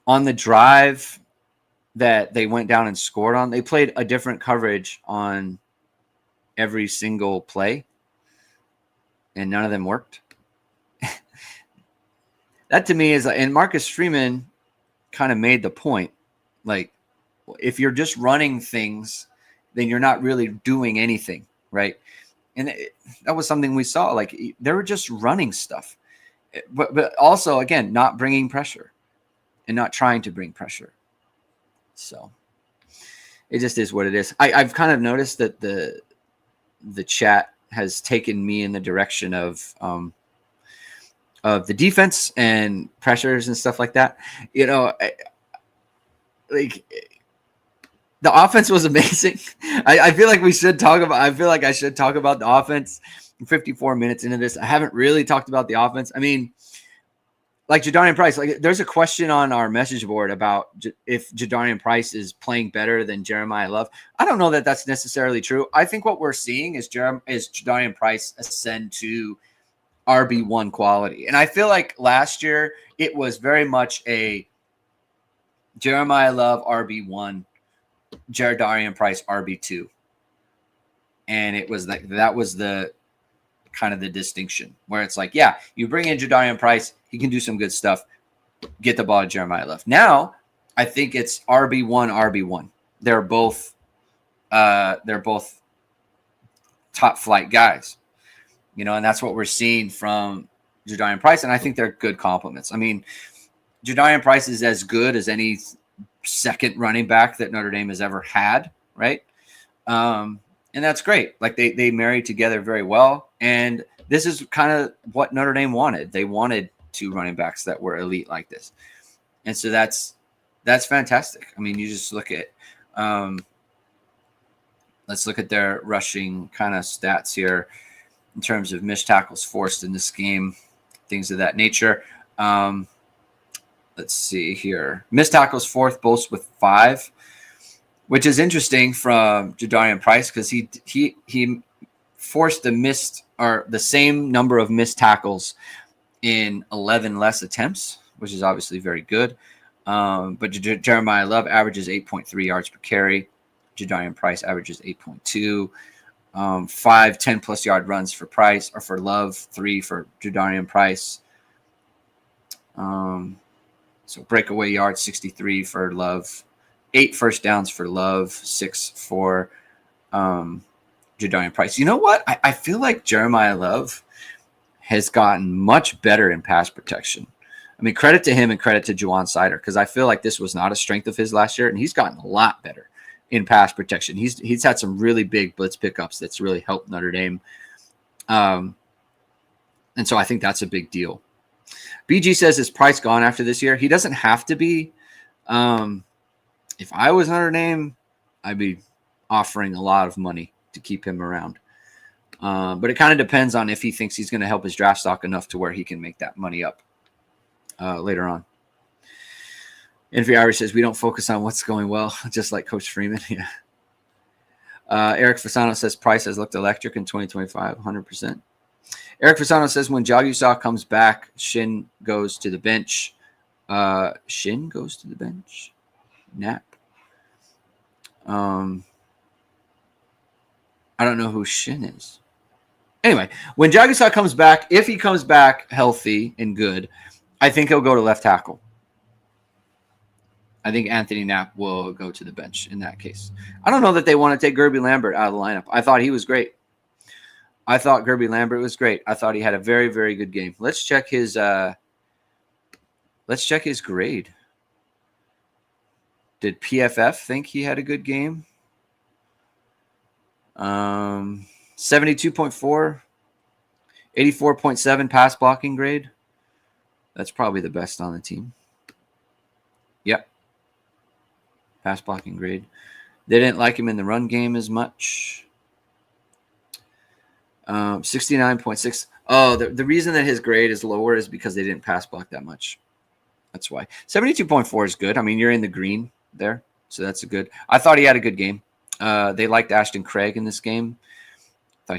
on the drive that they went down and scored on, they played a different coverage on every single play, and none of them worked. That to me is, and Marcus Freeman kind of made the point, like if you're just running things, then you're not really doing anything, right? And that was something we saw. Like they were just running stuff, but also again not bringing pressure and not trying to bring pressure. So it just is what it is. I've kind of noticed that the chat has taken me in the direction of the defense and pressures and stuff like that. You know, like the offense was amazing. I feel like I should talk about the offense. 54 minutes into this, I haven't really talked about the offense. I mean, like Jadarian Price, like there's a question on our message board about if Jadarian Price is playing better than Jeremiyah Love. I don't know that that's necessarily true. I think what we're seeing is Jadarian Price ascend to RB1 quality. And I feel like last year it was very much a Jeremiyah Love RB1, Jadarian Price RB2. And it was like that was the kind of the distinction where it's like, yeah, you bring in Jadarian Price, he can do some good stuff. Get the ball to Jeremiyah Love. Now, I think it's RB1. They're both top flight guys. You know, and that's what we're seeing from Jadarian Price, and I think they're good compliments. I mean, Jadarian Price is as good as any second running back that Notre Dame has ever had, right? And that's great. Like they marry together very well, and this is kind of what Notre Dame wanted. They wanted two running backs that were elite like this, and so that's fantastic. I mean, you just look at let's look at their rushing kind of stats here in terms of missed tackles forced in this game, things of that nature. Let's see here. Missed tackles forced, both with 5, which is interesting from Jadarian Price because he forced the same number of missed tackles in 11 less attempts, which is obviously very good. But Jeremiyah Love averages 8.3 yards per carry. Jadarian Price averages 8.2. 5 10+ yard runs for Price or for Love, 3 for Jadarian Price. So breakaway yards, 63 for Love, 8 first downs for Love, 6 for Jadarian Price. You know what? I feel like Jeremiyah Love has gotten much better in pass protection. I mean, credit to him and credit to Juwan Sider, because I feel like this was not a strength of his last year, and he's gotten a lot better in pass protection. He's had some really big blitz pickups that's really helped Notre Dame. And so I think that's a big deal. BG says, is Price gone after this year? He doesn't have to be. If I was Notre Dame, I'd be offering a lot of money to keep him around. But it kind of depends on if he thinks he's going to help his draft stock enough to where he can make that money up later on. Envy Irish says, we don't focus on what's going well, just like Coach Freeman. Yeah. Eric Fasano says, Price has looked electric in 2025, 100%. Eric Fasano says, when Jagusa comes back, Shin goes to the bench. Shin goes to the bench? Nap. I don't know who Shin is. Anyway, when Jagusa comes back, if he comes back healthy and good, I think he'll go to left tackle. I think Anthony Knapp will go to the bench in that case. I don't know that they want to take Gerby Lambert out of the lineup. I thought he was great. I thought Gerby Lambert was great. I thought he had a very, very good game. Let's check his grade. Did PFF think he had a good game? 72.4, 84.7 pass blocking grade. That's probably the best on the team. Yep. Pass blocking grade. They didn't like him in the run game as much. 69.6. Oh, the reason that his grade is lower is because they didn't pass block that much. That's why. 72.4 is good. I mean, you're in the green there, so that's a good. I thought he had a good game. They liked Ashton Craig in this game. I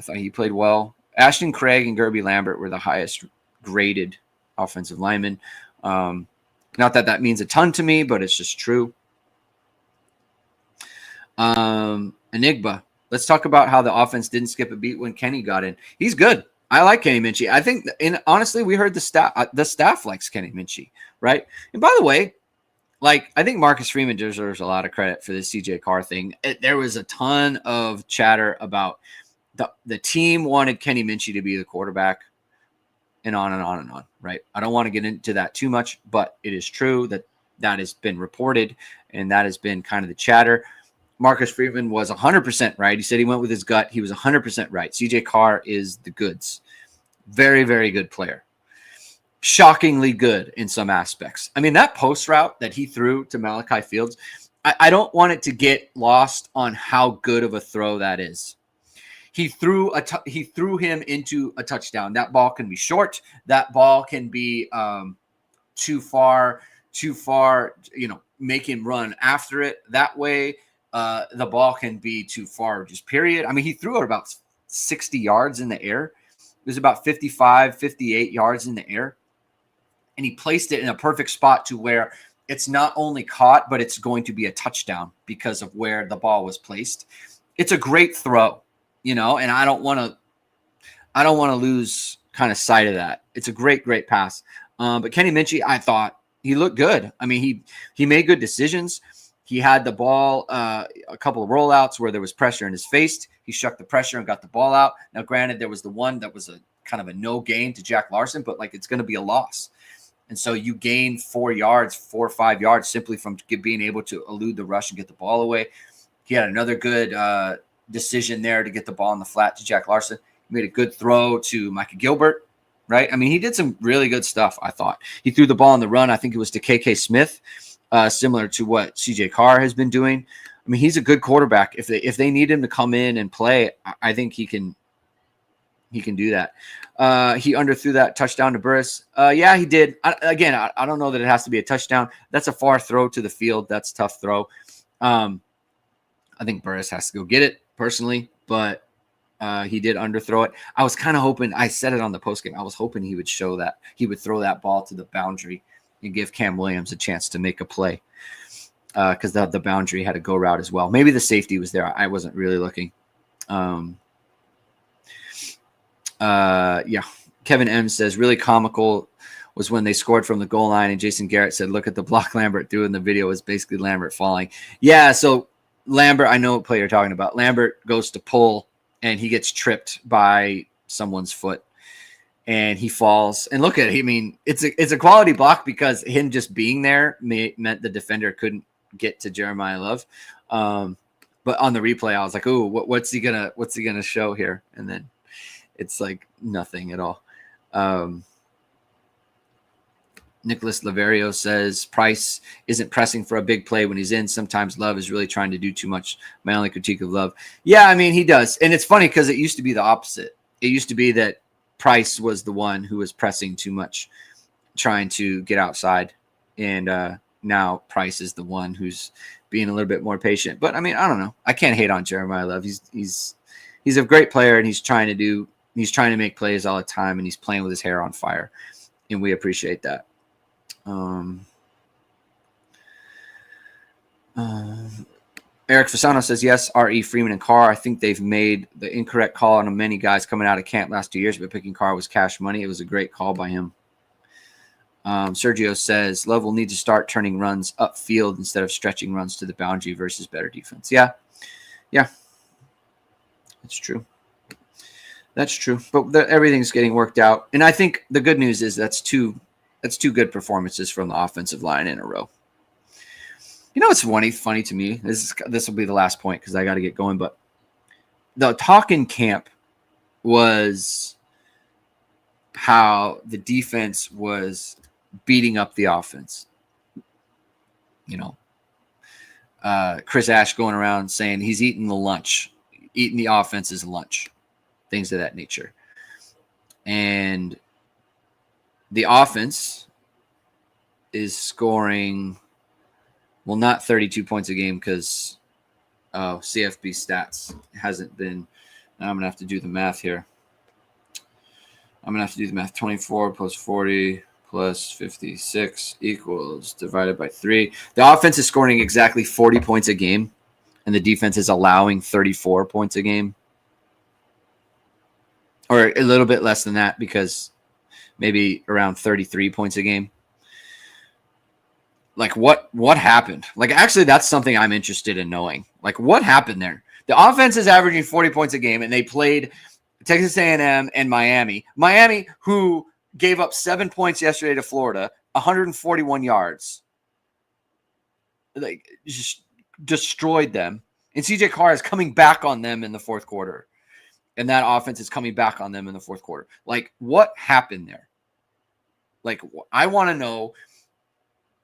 thought he played well. Ashton Craig and Gerby Lambert were the highest graded offensive linemen. Not that means a ton to me, but it's just true. Enigma. Let's talk about how the offense didn't skip a beat when Kenny got in. He's good. I like Kenny Minchie. I think, honestly, we heard the staff likes Kenny Minchie, right? And by the way, I think Marcus Freeman deserves a lot of credit for this CJ Carr thing. There was a ton of chatter about the team wanted Kenny Minchie to be the quarterback, and on and on and on, right? I don't want to get into that too much, but it is true that has been reported, and that has been kind of the chatter. Marcus Freeman was 100% right. He said he went with his gut. He was 100% right. CJ Carr is the goods. Very, very good player. Shockingly good in some aspects. I mean, that post route that he threw to Malachi Fields, I don't want it to get lost on how good of a throw that is. He threw him into a touchdown. That ball can be short. That ball can be too far, make him run after it. That way, the ball can be too far, just period. I mean, he threw it about 60 yards in the air. It was about 55, 58 yards in the air. And he placed it in a perfect spot to where it's not only caught, but it's going to be a touchdown because of where the ball was placed. It's a great throw, and I don't want to lose kind of sight of that. It's a great, great pass. But Kenny Minchie, I thought he looked good. I mean, he made good decisions. He had the ball, a couple of rollouts where there was pressure in his face. He shucked the pressure and got the ball out. Now, granted, there was the one that was a kind of a no gain to Jack Larson, but it's going to be a loss. And so you gain 4 or 5 yards simply from being able to elude the rush and get the ball away. He had another good decision there to get the ball in the flat to Jack Larson. He made a good throw to Micah Gilbert, right? I mean, he did some really good stuff, I thought. He threw the ball on the run. I think it was to KK Smith. Similar to what CJ Carr has been doing. I mean, he's a good quarterback. If they need him to come in and play, I think he can do that. He underthrew that touchdown to Burris. Yeah, he did. I don't know that it has to be a touchdown. That's a far throw to the field. That's a tough throw. I think Burris has to go get it personally, but he did underthrow it. I was kind of hoping, I said it on the postgame, I was hoping he would show that he would throw that ball to the boundary and give Cam Williams a chance to make a play because the boundary had a go route as well. Maybe the safety was there. I wasn't really looking. Yeah. Kevin M says, really comical was when they scored from the goal line and Jason Garrett said, look at the block Lambert threw in the video. Was basically Lambert falling. Yeah, so Lambert, I know what play you're talking about. Lambert goes to pull and he gets tripped by someone's foot and he falls. And look at it. I mean, it's a quality block because him just being there meant the defender couldn't get to Jeremiyah Love. But on the replay, I was like, "Ooh, what's he gonna show here?" And then it's like nothing at all. Nicholas Laverio says Price isn't pressing for a big play when he's in. Sometimes Love is really trying to do too much. My only critique of Love. Yeah, I mean, he does. And it's funny because it used to be the opposite. It used to be that Price was the one who was pressing too much, trying to get outside. And now Price is the one who's being a little bit more patient. But, I mean, I don't know. I can't hate on Jeremiyah Love. He's a great player, and he's trying to make plays all the time, and he's playing with his hair on fire. And we appreciate that. Eric Fasano says, yes, R.E. Freeman and Carr. I think they've made the incorrect call on many guys coming out of camp last 2 years, but picking Carr was cash money. It was a great call by him. Sergio says, Love will need to start turning runs upfield instead of stretching runs to the boundary versus better defense. Yeah. That's true. But everything's getting worked out. And I think the good news is that's two good performances from the offensive line in a row. You know what's funny to me? This will be the last point because I got to get going. But the talk in camp was how the defense was beating up the offense. You know, Chris Ash going around saying he's eating the offense's lunch, things of that nature. And the offense is scoring, well, not 32 points a game because CFB stats hasn't been. Now I'm going to have to do the math here. 24 plus 40 plus 56 equals divided by 3. The offense is scoring exactly 40 points a game, and the defense is allowing 34 points a game. Or a little bit less than that because maybe around 33 points a game. Like what happened? Like actually that's something I'm interested in knowing. Like what happened there? The offense is averaging 40 points a game and they played Texas A&M and Miami. Miami who gave up 7 points yesterday to Florida, 141 yards. Like just destroyed them. And CJ Carr is coming back on them in the fourth quarter. And that offense is coming back on them in the fourth quarter. Like, what happened there? Like, I want to know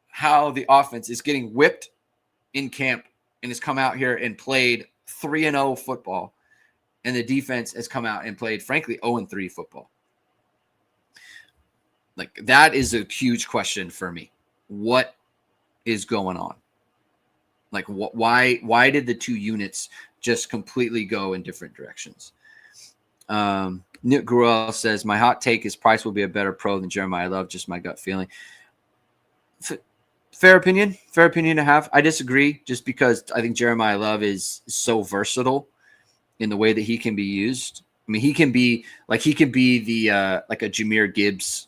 how the offense is getting whipped in camp and has come out here and played 3-0 football. And the defense has come out and played, frankly, 0-3 football. Like, that is a huge question for me. What is going on? Like, why did the two units just completely go in different directions? Nick Gruel says, my hot take is Price will be a better pro than Jeremiyah Love. Just my gut feeling. Fair opinion to have. I disagree just because I think Jeremiyah Love is so versatile in the way that he can be used. I mean, he can be the like a Jahmyr Gibbs,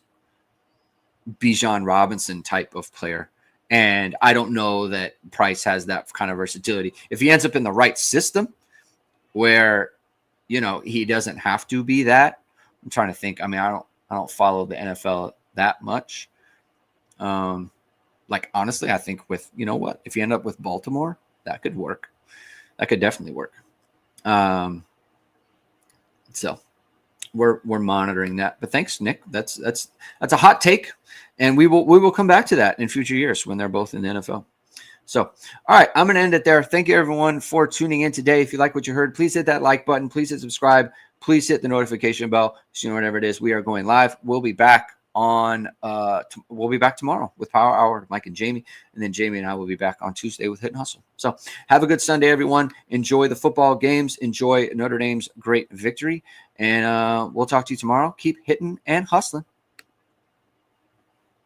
Bijan Robinson type of player. And I don't know that Price has that kind of versatility. If he ends up in the right system where, you know, he doesn't have to be that. I'm trying to think. I mean, I don't follow the NFL that much. Like honestly, I think with, you know what, if you end up with Baltimore, that could work. That could definitely work. So we're monitoring that. But thanks, Nick. That's a hot take, and we will come back to that in future years when they're both in the NFL. So, all right, I'm going to end it there. Thank you, everyone, for tuning in today. If you like what you heard, please hit that like button. Please hit subscribe. Please hit the notification bell so you know whenever it is we are going live. We'll be back tomorrow with Power Hour, Mike and Jamie, and then Jamie and I will be back on Tuesday with Hit and Hustle. So, have a good Sunday, everyone. Enjoy the football games. Enjoy Notre Dame's great victory, and we'll talk to you tomorrow. Keep hitting and hustling.